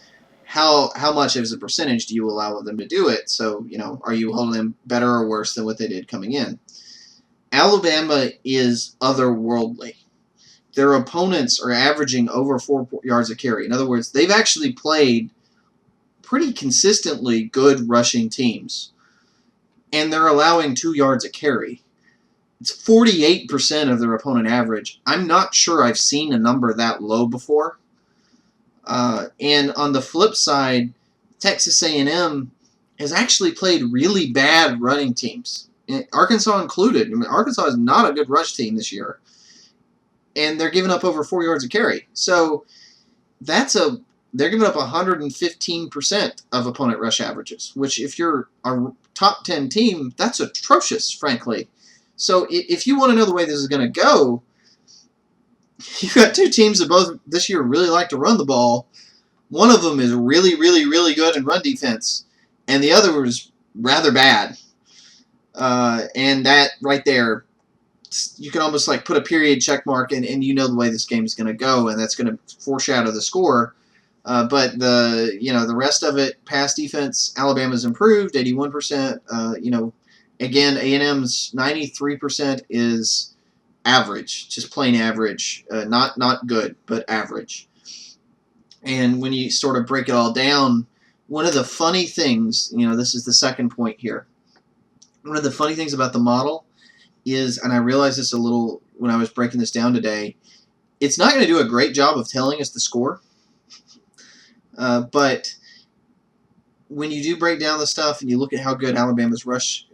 Speaker 2: how much as a percentage do you allow them to do it? So, are you holding them better or worse than what they did coming in? Alabama is otherworldly. Their opponents are averaging over 4 yards a carry. In other words, they've actually played pretty consistently good rushing teams, and they're allowing 2 yards a carry. It's 48% of their opponent average. I'm not sure I've seen a number that low before. And on the flip side, Texas A&M has actually played really bad running teams, Arkansas included. I mean, Arkansas is not a good rush team this year, and they're giving up over 4 yards a carry. So they're giving up 115% of opponent rush averages, which if you're a top 10 team, that's atrocious, frankly. So if you want to know the way this is going to go, you've got two teams that both this year really like to run the ball. One of them is really, really, really good in run defense, and the other is rather bad. And that right there, you can almost like put a period check mark, and you know the way this game is going to go, and that's going to foreshadow the score. But the rest of it, pass defense, Alabama's improved, 81%. Again, A&M's 93% is average, just plain average, not good, but average. And when you sort of break it all down, one of the funny things, this is the second point here. One of the funny things about the model is, and I realized this a little when I was breaking this down today, it's not going to do a great job of telling us the score. But when you do break down the stuff and you look at how good Alabama's rush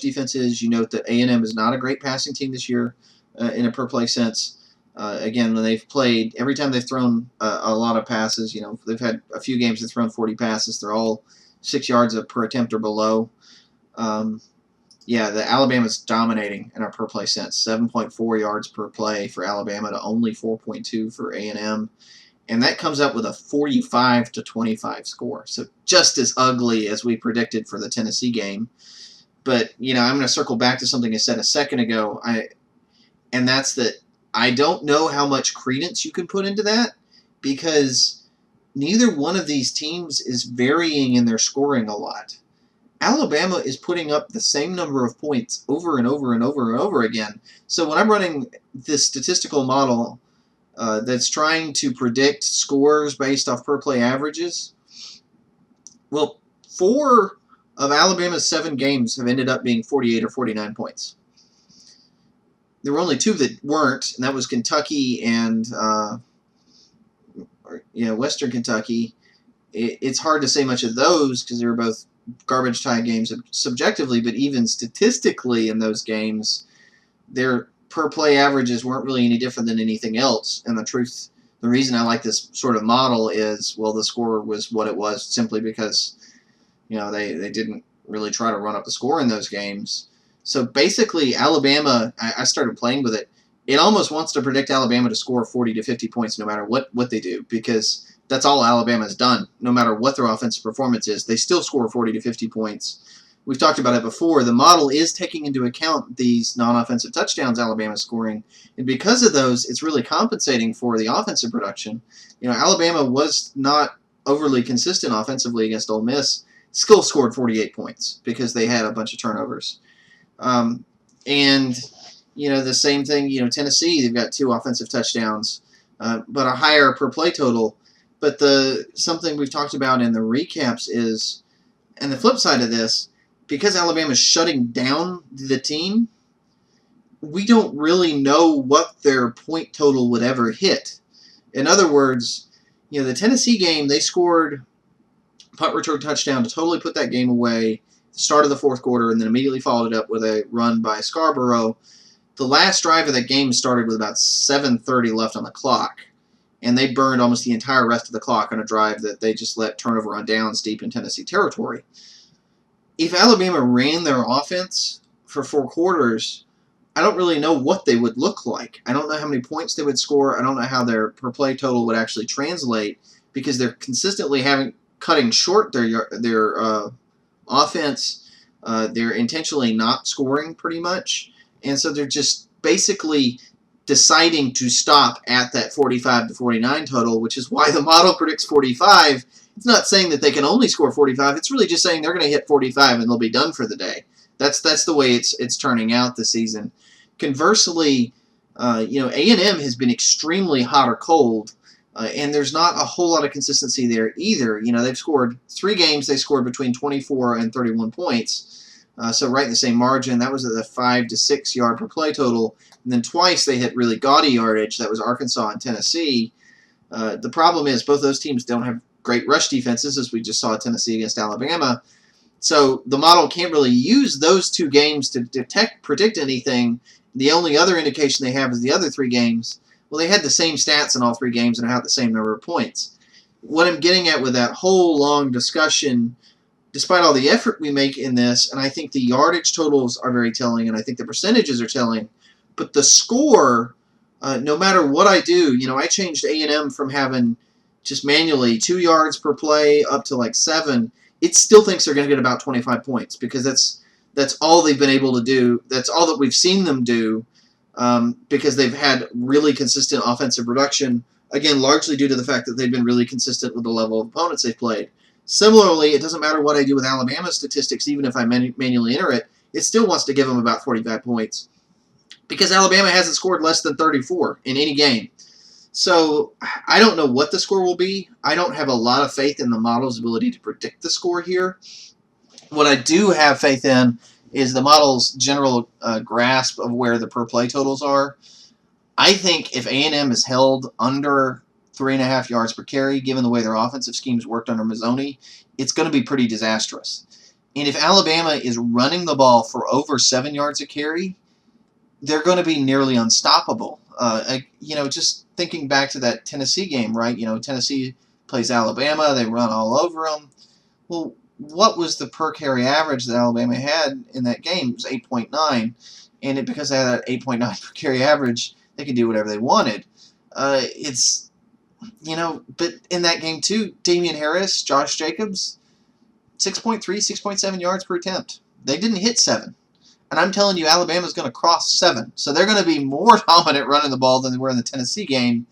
Speaker 2: defense is, you note that A&M is not a great passing team this year in a per play sense. Again, when they've played, every time they've thrown a lot of passes, they've had a few games they've thrown 40 passes. They're all 6 yards per attempt or below. The Alabama's dominating in a per play sense. 7.4 yards per play for Alabama to only 4.2 for A&M. And that comes up with a 45-25 score. So just as ugly as we predicted for the Tennessee game. But, I'm going to circle back to something I said a second ago. And that's that I don't know how much credence you can put into that, because neither one of these teams is varying in their scoring a lot. Alabama is putting up the same number of points over and over and over and over again. So when I'm running this statistical model that's trying to predict scores based off per play averages, well, 4 of Alabama's 7 games have ended up being 48 or 49 points. There were only 2 that weren't, and that was Kentucky and Western Kentucky. It's hard to say much of those because they were both garbage time games subjectively, but even statistically in those games, their per play averages weren't really any different than anything else. And the reason I like this sort of model is, well, the score was what it was simply because, they didn't really try to run up the score in those games. So basically, Alabama, I started playing with it. It almost wants to predict Alabama to score 40 to 50 points no matter what they do, because that's all Alabama's done. No matter what their offensive performance is, they still score 40 to 50 points. We've talked about it before. The model is taking into account these non-offensive touchdowns Alabama's scoring, and because of those, it's really compensating for the offensive production. Alabama was not overly consistent offensively against Ole Miss, still scored 48 points because they had a bunch of turnovers. The same thing, Tennessee, they've got 2 offensive touchdowns, but a higher per play total. But something we've talked about in the recaps is, and the flip side of this, because Alabama's shutting down the team, we don't really know what their point total would ever hit. In other words, the Tennessee game, they scored punt return touchdown to totally put that game away, the start of the fourth quarter, and then immediately followed it up with a run by Scarborough. The last drive of that game started with about 7:30 left on the clock, and they burned almost the entire rest of the clock on a drive that they just let turnover on downs deep in Tennessee territory. If Alabama ran their offense for 4 quarters, I don't really know what they would look like. I don't know how many points they would score. I don't know how their per play total would actually translate, because they're consistently cutting short their offense. They're intentionally not scoring pretty much, and so they're just basically deciding to stop at that 45 to 49 total, which is why the model predicts 45. It's not saying that they can only score 45. It's really just saying they're going to hit 45 and they'll be done for the day. That's the way it's turning out this season. Conversely, A&M has been extremely hot or cold, and there's not a whole lot of consistency there either. They've scored 3 games. They scored between 24 and 31 points, so right in the same margin. That was at the 5 to 6 yard per play total, and then twice they hit really gaudy yardage. That was Arkansas and Tennessee. The problem is both those teams don't have great rush defenses, as we just saw Tennessee against Alabama. So the model can't really use those 2 games to predict anything. The only other indication they have is the other 3 games. Well, they had the same stats in all 3 games and had the same number of points. What I'm getting at with that whole long discussion, despite all the effort we make in this, and I think the yardage totals are very telling, and I think the percentages are telling, but the score, no matter what I do, I changed A&M from having just manually 2 yards per play up to like 7. It still thinks they're going to get about 25 points because that's all they've been able to do. That's all that we've seen them do because they've had really consistent offensive production, again, largely due to the fact that they've been really consistent with the level of opponents they've played. Similarly, it doesn't matter what I do with Alabama's statistics, even if I manually enter it, it still wants to give them about 45 points because Alabama hasn't scored less than 34 in any game. So I don't know what the score will be. I don't have a lot of faith in the model's ability to predict the score here. What I do have faith in is the model's general grasp of where the per play totals are. I think if A&M is held under 3.5 yards per carry, given the way their offensive schemes worked under Mazzoni, it's going to be pretty disastrous. And if Alabama is running the ball for over 7 yards a carry, they're going to be nearly unstoppable. Just thinking back to that Tennessee game, right? Tennessee plays Alabama. They run all over them. Well, what was the per carry average that Alabama had in that game? It was 8.9. And because they had that 8.9 per carry average, they could do whatever they wanted. But in that game too, Damian Harris, Josh Jacobs, 6.3, 6.7 yards per attempt. They didn't hit 7. And I'm telling you, Alabama's going to cross 7. So they're going to be more dominant running the ball than they were in the Tennessee game.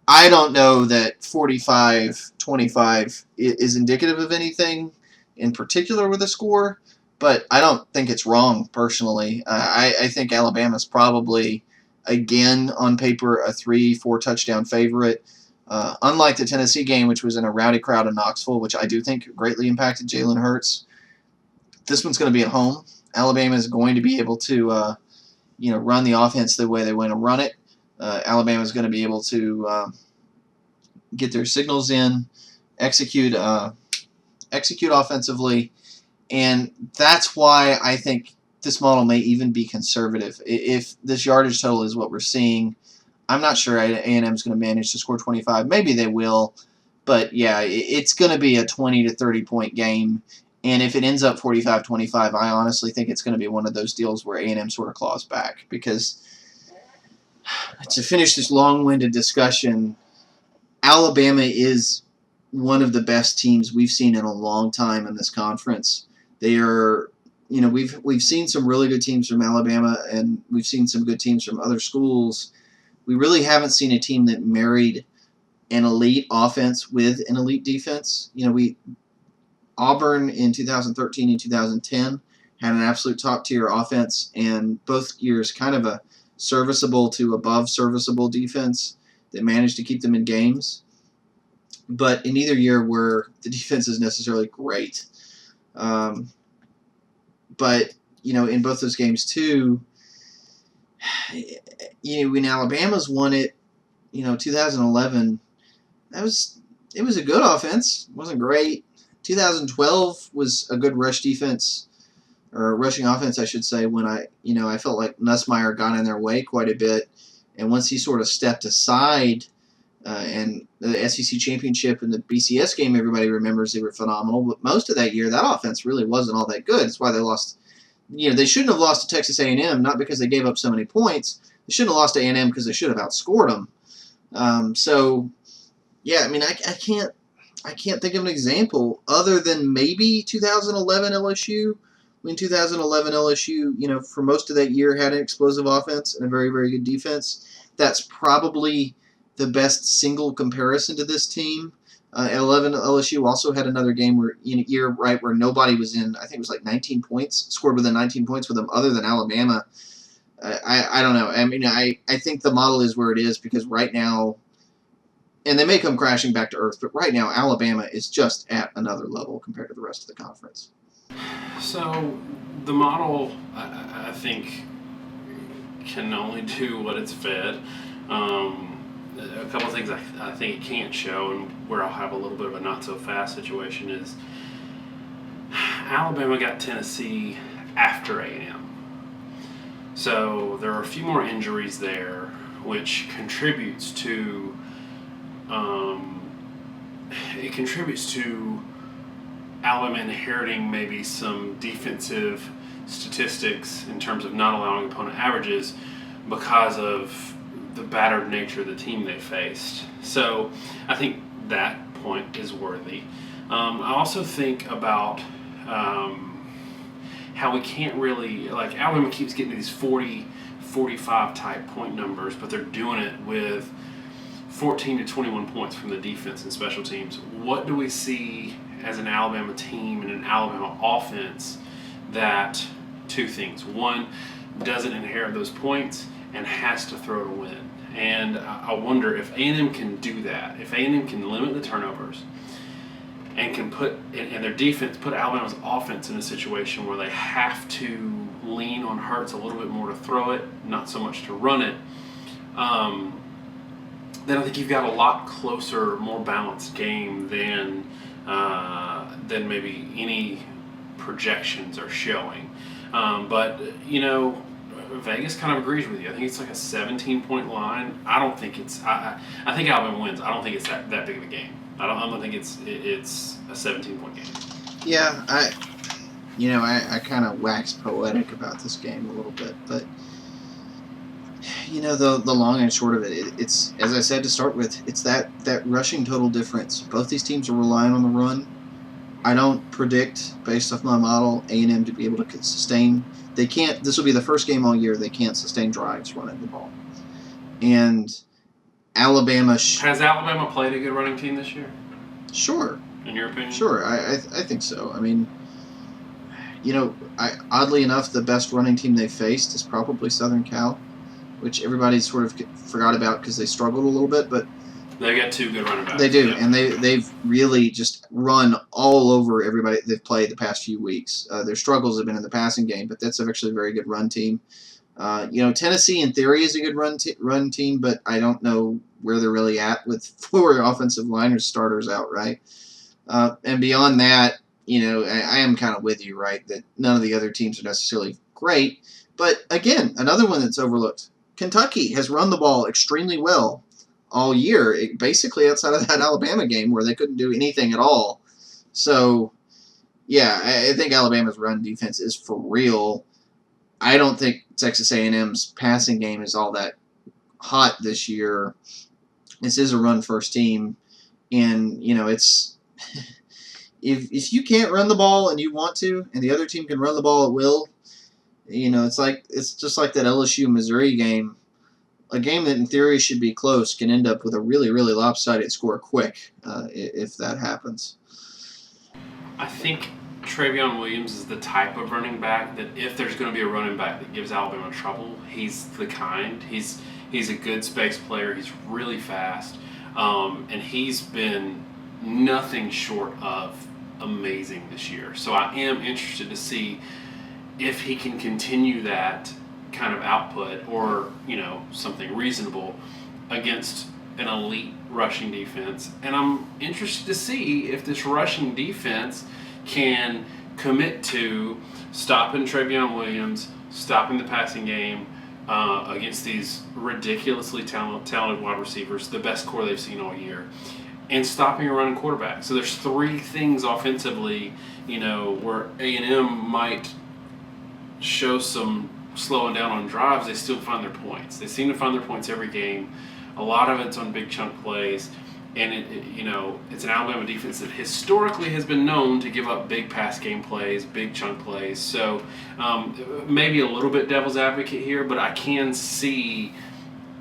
Speaker 2: I don't know that 45-25 is indicative of anything in particular with the score, but I don't think it's wrong, personally. I think Alabama's probably, again, on paper, a 3-4 touchdown favorite. Unlike the Tennessee game, which was in a rowdy crowd in Knoxville, which I do think greatly impacted Jalen Hurts, this one's going to be at home. Alabama is going to be able to, run the offense the way they want to run it. Alabama is going to be able to get their signals in, execute offensively, and that's why I think this model may even be conservative. If this yardage total is what we're seeing, I'm not sure A&M is going to manage to score 25. Maybe they will, but yeah, it's going to be a 20 to 30 point game. And if it ends up 45-25, I honestly think it's going to be one of those deals where A&M sort of claws back. Because to finish this long-winded discussion, Alabama is one of the best teams we've seen in a long time in this conference. They are, we've seen some really good teams from Alabama, and we've seen some good teams from other schools. We really haven't seen a team that married an elite offense with an elite defense. Auburn in 2013 and 2010 had an absolute top-tier offense, and both years kind of a serviceable to above serviceable defense that managed to keep them in games. But in either year were the defense is necessarily great. But, in both those games too, when Alabama's won it, 2011, it was a good offense. It wasn't great. 2012 was a good rush defense, or rushing offense, I should say, when I felt like Nussmeier got in their way quite a bit. And once he sort of stepped aside, and the SEC championship and the BCS game, everybody remembers they were phenomenal. But most of that year, that offense really wasn't all that good. That's why they lost. They shouldn't have lost to Texas A&M, not because they gave up so many points. They shouldn't have lost to A&M because they should have outscored them. I can't think of an example other than maybe 2011 LSU. When 2011 LSU, for most of that year had an explosive offense and a very, very good defense. That's probably the best single comparison to this team. At 11, LSU also had another game where in a year right where nobody was in. I think it was like 19 points, scored within 19 points with them, other than Alabama. I don't know. I mean, I think the model is where it is because right now, and they may come crashing back to earth, but right now Alabama is just at another level compared to the rest of the conference.
Speaker 1: So the model, I think, can only do what it's fed. A couple of things I think it can't show, and where I'll have a little bit of a not so fast situation is Alabama got Tennessee after A&M. So there are a few more injuries there, which contributes to Alabama inheriting maybe some defensive statistics in terms of not allowing opponent averages because of the battered nature of the team they faced. So I think that point is worthy. I also think about how we can't really, like Alabama keeps getting these 40, 45 type point numbers, but they're doing it with 14 to 21 points from the defense and special teams. What do we see as an Alabama team and an Alabama offense that, two things. One, doesn't inherit those points and has to throw to win. And I wonder if A&M can do that, if A&M can limit the turnovers and can put, and their defense, put Alabama's offense in a situation where they have to lean on Hurts a little bit more to throw it, not so much to run it, then I think you've got a lot closer, more balanced game than maybe any projections are showing. But, you know, Vegas kind of agrees with you. I think it's like a 17-point line. I don't think it's. I think Alabama wins. I don't think it's that big of a game. I don't think it's a 17-point game.
Speaker 2: Yeah, I kind of wax poetic about this game a little bit, but the long and short of it's as I said to start with, it's that rushing total difference. Both these teams are relying on the run. I don't predict, based off my model, A&M to be able to sustain. They can't. This will be the first game all year they can't sustain drives running the ball. And Alabama
Speaker 1: has Alabama played a good running team this year?
Speaker 2: Sure.
Speaker 1: In your opinion?
Speaker 2: Sure, I think so. I mean, oddly enough, the best running team they faced is probably Southern Cal, which everybody sort of forgot about because they struggled a little bit, but
Speaker 1: they got two good running backs.
Speaker 2: They do, yeah. And they've really just run all over everybody they've played the past few weeks. Their struggles have been in the passing game, but that's actually a very good run team. Tennessee, in theory, is a good run team, but I don't know where they're really at with 4 offensive liners starters out, right? And beyond that, I am kind of with you, right, that none of the other teams are necessarily great. But, again, another one that's overlooked. Kentucky has run the ball extremely well all year, basically outside of that Alabama game where they couldn't do anything at all. So, yeah, I think Alabama's run defense is for real. I don't think Texas A&M's passing game is all that hot this year. This is a run-first team, and, it's if you can't run the ball and you want to, and the other team can run the ball at will, it's just like that LSU-Missouri game. A game that in theory should be close can end up with a really, really lopsided score quick if that happens.
Speaker 1: I think Travion Williams is the type of running back that if there's going to be a running back that gives Alabama trouble, he's the kind. He's a good space player. He's really fast. And he's been nothing short of amazing this year. So I am interested to see if he can continue that kind of output or something reasonable against an elite rushing defense. And I'm interested to see if this rushing defense can commit to stopping Travion Williams, stopping the passing game against these ridiculously talented wide receivers, the best core they've seen all year, and stopping a running quarterback. So there's 3 things offensively, where A&M might show some slowing down on drives, they still find their points. They seem to find their points every game. A lot of it's on big chunk plays, and it's an Alabama defense that historically has been known to give up big pass game plays, big chunk plays. So maybe a little bit devil's advocate here, but I can see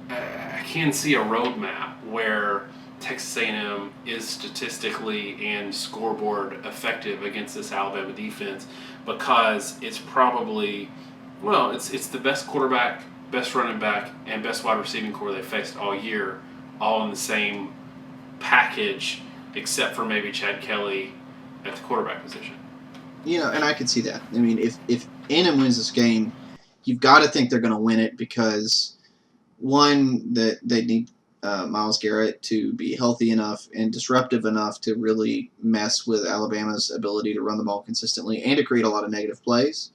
Speaker 1: a roadmap where Texas A&M is statistically and scoreboard effective against this Alabama defense because it's probably, well, it's the best quarterback, best running back, and best wide receiving core they faced all year, all in the same package, except for maybe Chad Kelly at the quarterback position.
Speaker 2: And I could see that. I mean, if A&M wins this game, you've got to think they're going to win it because, one, that they need Myles Garrett to be healthy enough and disruptive enough to really mess with Alabama's ability to run the ball consistently and to create a lot of negative plays.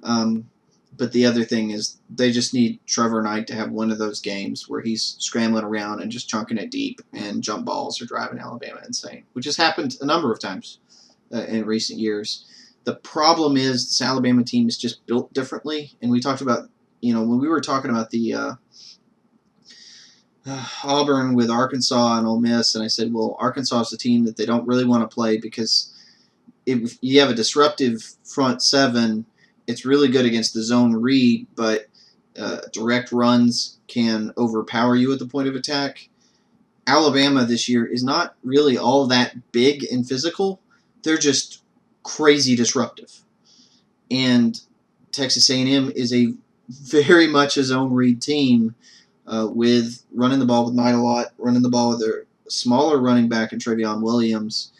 Speaker 2: But the other thing is they just need Trevor Knight to have one of those games where he's scrambling around and just chunking it deep and jump balls are driving Alabama insane, which has happened a number of times in recent years. The problem is this Alabama team is just built differently, and we talked about, when we were talking about the Auburn with Arkansas and Ole Miss, and I said, well, Arkansas is the team that they don't really want to play because if you have a disruptive front seven, it's really good against the zone read, but direct runs can overpower you at the point of attack. Alabama this year is not really all that big and physical. They're just crazy disruptive. And Texas A&M is a very much a zone read team with running the ball with Knight a lot, running the ball with their smaller running back in Trevion Williams.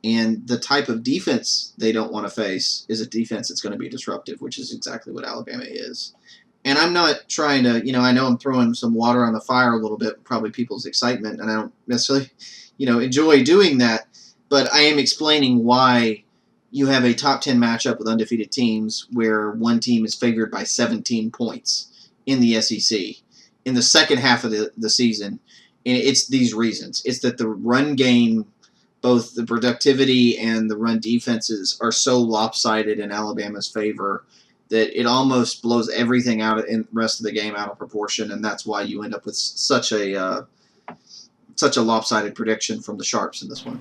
Speaker 2: And the type of defense they don't want to face is a defense that's going to be disruptive, which is exactly what Alabama is. And I'm not trying to, I know I'm throwing some water on the fire a little bit, probably people's excitement, and I don't necessarily, enjoy doing that. But I am explaining why you have a top 10 matchup with undefeated teams where one team is favored by 17 points in the SEC in the second half of the season. And it's these reasons. It's that the run game, both the productivity and the run defenses, are so lopsided in Alabama's favor that it almost blows everything out in the rest of the game out of proportion, and that's why you end up with such a lopsided prediction from the Sharps in this one.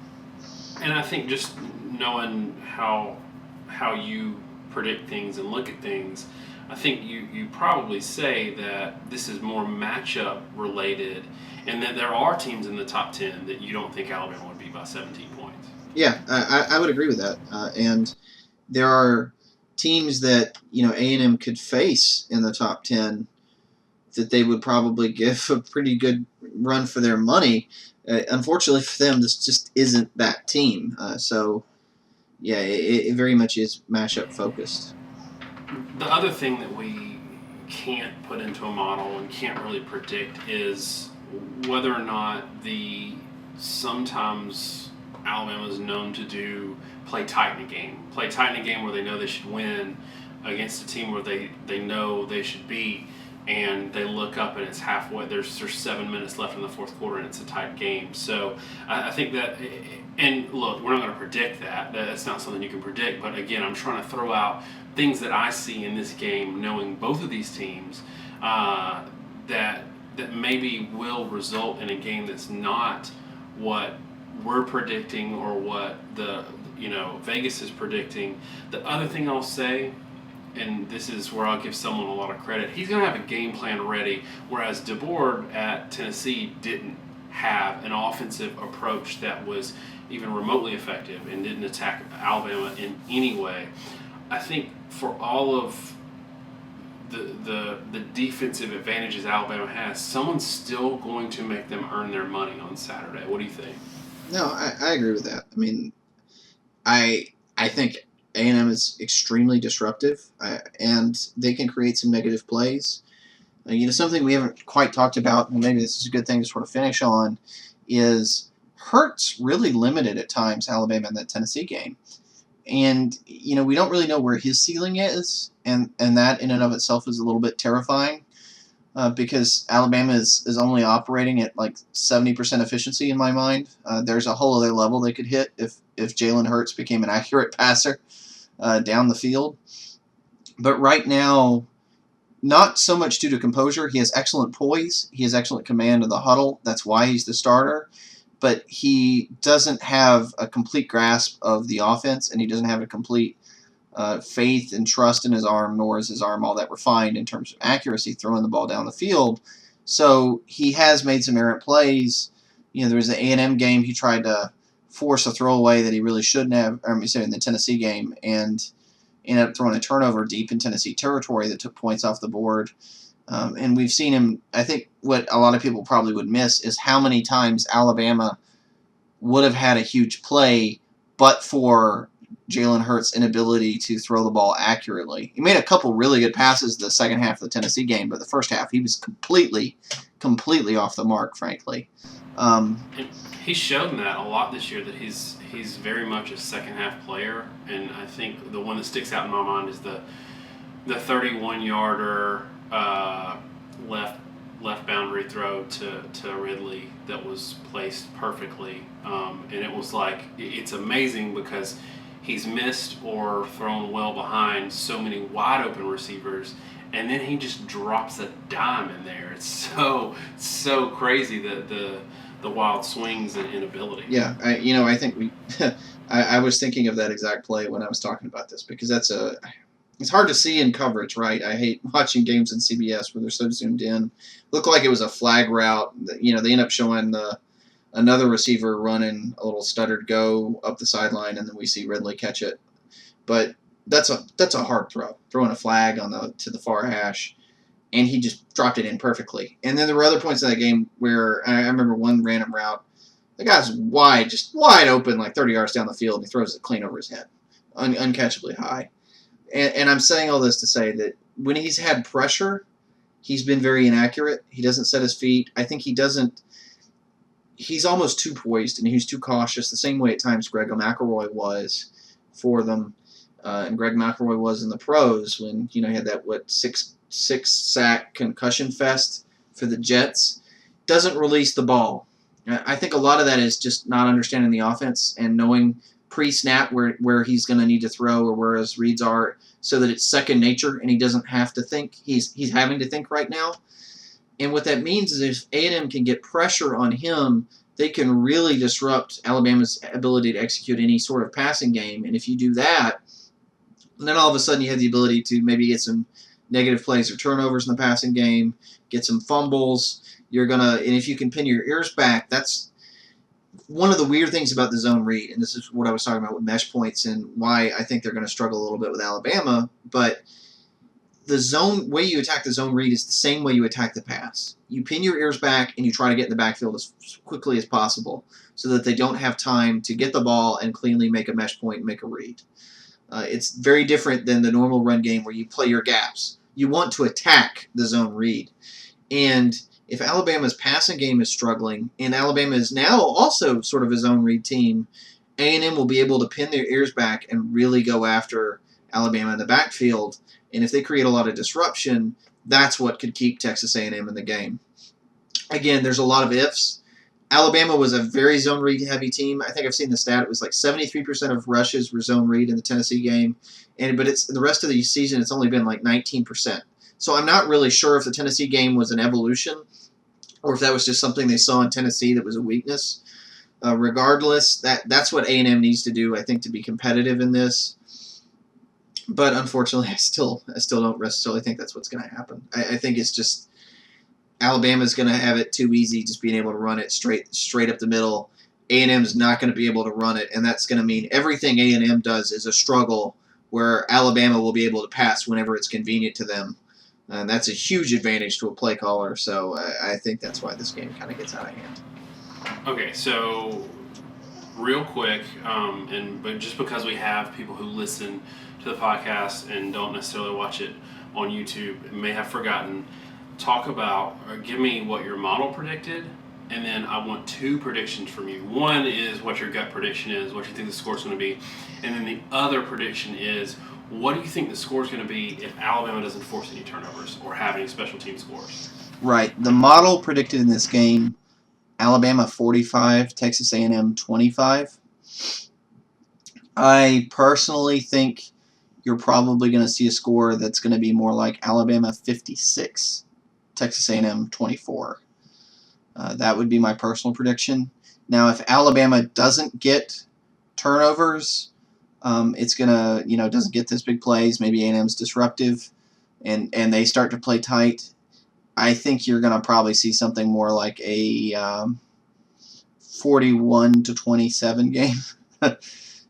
Speaker 1: And I think just knowing how you predict things and look at things, I think you probably say that this is more matchup related, and that there are teams in the top 10 that you don't think Alabama would beat by 17 points.
Speaker 2: Yeah, I would agree with that. And there are teams that A&M could face in the top 10 that they would probably give a pretty good run for their money. Unfortunately for them, this just isn't that team. So, yeah, it very much is matchup focused.
Speaker 1: The other thing that we can't put into a model and can't really predict is whether or not sometimes Alabama is known to play tight in a game. Play tight in a game where they know they should win against a team where they know they should beat, and they look up and it's halfway. There's 7 minutes left in the fourth quarter and it's a tight game. So I think that, and look, we're not going to predict that. That's not something you can predict. But again, I'm trying to throw out things that I see in this game, knowing both of these teams, that maybe will result in a game that's not what we're predicting or what the Vegas is predicting. The other thing I'll say, and this is where I'll give someone a lot of credit, he's going to have a game plan ready, whereas DeBoer at Tennessee didn't have an offensive approach that was even remotely effective and didn't attack Alabama in any way. I think for all of the defensive advantages Alabama has, someone's still going to make them earn their money on Saturday. What do you think?
Speaker 2: No, I agree with that. I mean, I think A&M is extremely disruptive, and they can create some negative plays. Something we haven't quite talked about, and maybe this is a good thing to sort of finish on, is Hurts really limited at times Alabama in that Tennessee game. And, we don't really know where his ceiling is, and that in and of itself is a little bit terrifying because Alabama is only operating at like 70% efficiency in my mind. There's a whole other level they could hit if Jalen Hurts became an accurate passer down the field. But right now, not so much due to composure. He has excellent poise. He has excellent command of the huddle. That's why he's the starter. But he doesn't have a complete grasp of the offense, and he doesn't have a complete faith and trust in his arm, nor is his arm all that refined in terms of accuracy throwing the ball down the field. So he has made some errant plays, There was the A&M game. He tried to force a throwaway that he really shouldn't have. Or, in the Tennessee game, and ended up throwing a turnover deep in Tennessee territory that took points off the board. And we've seen him. I think what a lot of people probably would miss is how many times Alabama would have had a huge play, but for Jalen Hurts' inability to throw the ball accurately. He made a couple really good passes the second half of the Tennessee game, but the first half he was completely off the mark, frankly.
Speaker 1: And he's shown that a lot this year, that he's very much a second half player. And I think the one that sticks out in my mind is the 31-yarder left boundary throw to Ridley that was placed perfectly. And it was like, it's amazing because he's missed or thrown well behind so many wide open receivers, and then he just drops a dime in there. It's so crazy, the wild swings and ability.
Speaker 2: Yeah, I think we. I was thinking of that exact play when I was talking about this, because it's hard to see in coverage, right? I hate watching games in CBS where they're so zoomed in. Looked like it was a flag route. They end up showing another receiver running a little stuttered go up the sideline, and then we see Ridley catch it. But that's a hard throw, throwing a flag to the far hash, and he just dropped it in perfectly. And then there were other points in that game where I remember one random route. The guy's wide open, like 30 yards down the field, and he throws it clean over his head, uncatchably high. And I'm saying all this to say that when he's had pressure, he's been very inaccurate. He doesn't set his feet. I think he's almost too poised, and he's too cautious, the same way at times Greg McElroy was for them. And Greg McElroy was in the pros when, he had that, six sack concussion fest for the Jets. Doesn't release the ball. I think a lot of that is just not understanding the offense and knowing pre-snap where he's going to need to throw or where his reads are, so that it's second nature and he doesn't have to think. He's having to think right now. And what that means is if A&M can get pressure on him, they can really disrupt Alabama's ability to execute any sort of passing game. And if you do that, then all of a sudden you have the ability to maybe get some negative plays or turnovers in the passing game, get some fumbles. And if you can pin your ears back, that's one of the weird things about the zone read, and this is what I was talking about with mesh points and why I think they're going to struggle a little bit with Alabama, but the way you attack the zone read is the same way you attack the pass. You pin your ears back and you try to get in the backfield as quickly as possible so that they don't have time to get the ball and cleanly make a mesh point and make a read. It's very different than the normal run game where you play your gaps. You want to attack the zone read. And if Alabama's passing game is struggling, and Alabama is now also sort of a zone read team, A&M will be able to pin their ears back and really go after Alabama in the backfield. And if they create a lot of disruption, that's what could keep Texas A&M in the game. Again, there's a lot of ifs. Alabama was a very zone read heavy team. I think I've seen the stat. It was like 73% of rushes were zone read in the Tennessee game. But it's the rest of the season, it's only been like 19%. So I'm not really sure if the Tennessee game was an evolution or if that was just something they saw in Tennessee that was a weakness. Regardless, that's what A&M needs to do, I think, to be competitive in this. But unfortunately, I still don't necessarily think that's what's going to happen. I think it's just Alabama's going to have it too easy, just being able to run it straight up the middle. A&M's not going to be able to run it, and that's going to mean everything A&M does is a struggle, where Alabama will be able to pass whenever it's convenient to them. And that's a huge advantage to a play caller, so I think that's why this game kind of gets out of hand.
Speaker 1: Okay, so real quick, but just because we have people who listen to the podcast and don't necessarily watch it on YouTube and may have forgotten, talk about or give me what your model predicted, and then I want two predictions from you. One is what your gut prediction is, what you think the score's going to be, and then the other prediction is, what do you think the score is going to be if Alabama doesn't force any turnovers or have any special team scores?
Speaker 2: Right. The model predicted in this game, Alabama 45, Texas A&M 25. I personally think you're probably going to see a score that's going to be more like Alabama 56, Texas A&M 24. That would be my personal prediction. Now, if Alabama doesn't get turnovers, it's gonna, doesn't get this big plays. Maybe A&M's disruptive, and they start to play tight. I think you're gonna probably see something more like a 41-27 game.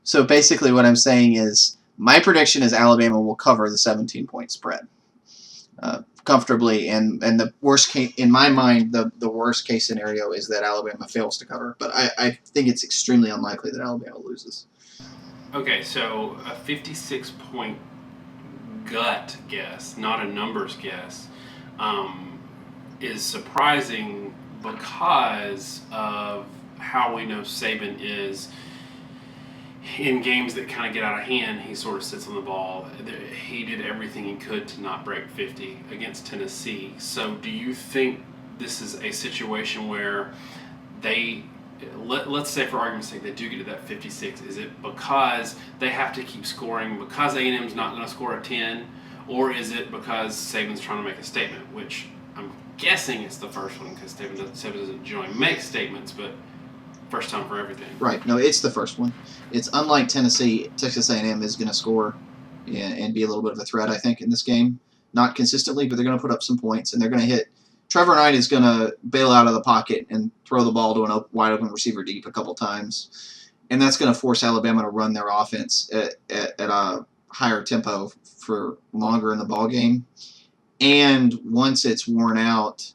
Speaker 2: So basically what I'm saying is my prediction is Alabama will cover the 17-point spread comfortably, and the worst case, in my mind, the worst case scenario is that Alabama fails to cover. But I think it's extremely unlikely that Alabama loses.
Speaker 1: Okay, so a 56-point gut guess, not a numbers guess, is surprising because of how we know Saban is in games that kind of get out of hand. He sort of sits on the ball. He did everything he could to not break 50 against Tennessee. So do you think this is a situation where they, let's say for argument's sake, they do get to that 56? Is it because they have to keep scoring because A&M's not going to score a 10? Or is it because Saban's trying to make a statement, which I'm guessing it's the first one because Saban doesn't generally make statements, but first time for everything.
Speaker 2: Right. No, it's the first one. It's unlike Tennessee. Texas A&M is going to score and be a little bit of a threat, I think, in this game. Not consistently, but they're going to put up some points, and they're going to hit. Trevor Knight is going to bail out of the pocket and throw the ball to a wide open receiver deep a couple times, and that's going to force Alabama to run their offense at a higher tempo for longer in the ball game. And once it's worn out,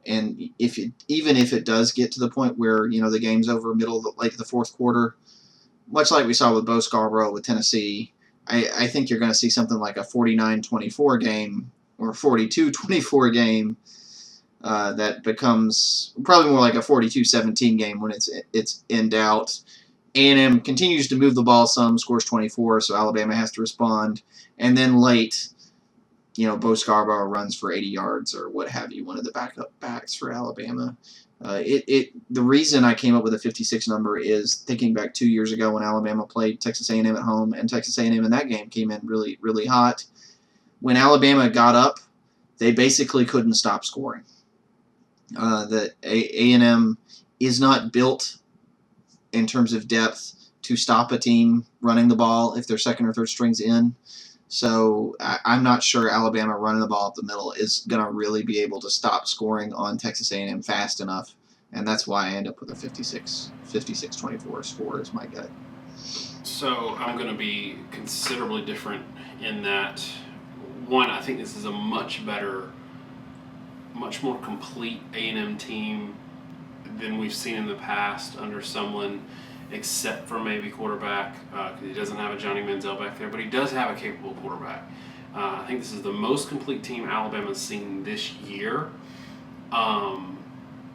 Speaker 2: and even if it does get to the point where the game's over late the fourth quarter, much like we saw with Bo Scarborough with Tennessee, I think you're going to see something like a 49-24 game or 42-24 game that becomes probably more like a 42-17 game when it's in doubt. A&M continues to move the ball some, scores 24, so Alabama has to respond, and then late, Bo Scarborough runs for 80 yards or what have you, one of the backup backs for Alabama. The reason I came up with a 56 number is thinking back 2 years ago when Alabama played Texas A&M at home, and Texas A&M in that game came in really, really hot. When Alabama got up, they basically couldn't stop scoring. That A&M is not built in terms of depth to stop a team running the ball if their second or third string's in. So I'm not sure Alabama running the ball up the middle is going to really be able to stop scoring on Texas A&M fast enough, and that's why I end up with a 56-24 score is my gut.
Speaker 1: So I'm going to be considerably different in that, one, I think this is a much better, much more complete A&M team than we've seen in the past under Sumlin, except for maybe quarterback, because he doesn't have a Johnny Manziel back there, but he does have a capable quarterback. I think this is the most complete team Alabama's seen this year, and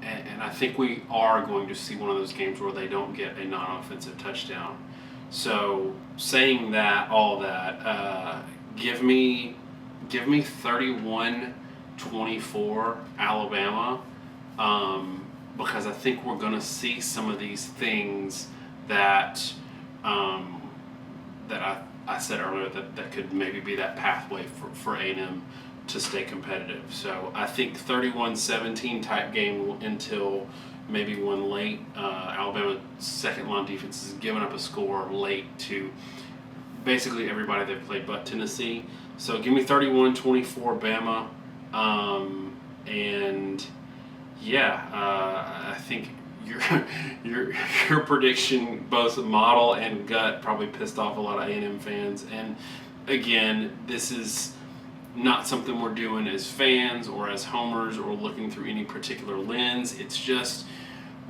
Speaker 1: I think we are going to see one of those games where they don't get a non-offensive touchdown. So saying that, all that, give me 31-24 Alabama, because I think we're going to see some of these things that I said earlier that could maybe be that pathway for A&M to stay competitive. So I think 31-17 type game until maybe one late. Alabama's second line defense has given up a score late to basically everybody they've played but Tennessee. So give me 31-24 Bama, and yeah, I think your prediction, both model and gut, probably pissed off a lot of A&M fans. And again, this is not something we're doing as fans or as homers or looking through any particular lens. It's just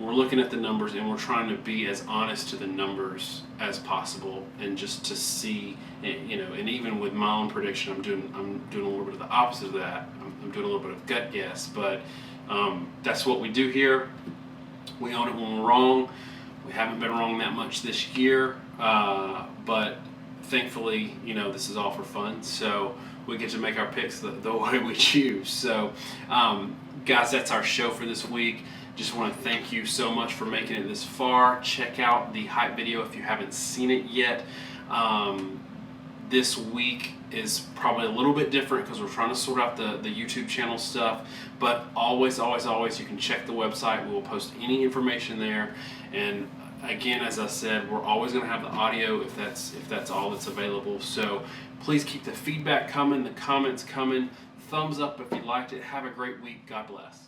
Speaker 1: we're looking at the numbers and we're trying to be as honest to the numbers as possible, and just to see, and even with my own prediction, I'm doing a little bit of the opposite of that. I'm doing a little bit of gut guess, but that's what we do here. We own it when we're wrong. We haven't been wrong that much this year, but thankfully, this is all for fun. So we get to make our picks the way we choose. So, guys, that's our show for this week. Just want to thank you so much for making it this far. Check out the hype video if you haven't seen it yet. This week is probably a little bit different because we're trying to sort out the YouTube channel stuff. But always, you can check the website. We will post any information there. And again, as I said, we're always going to have the audio if that's all that's available. So please keep the feedback coming, the comments coming. Thumbs up if you liked it. Have a great week. God bless.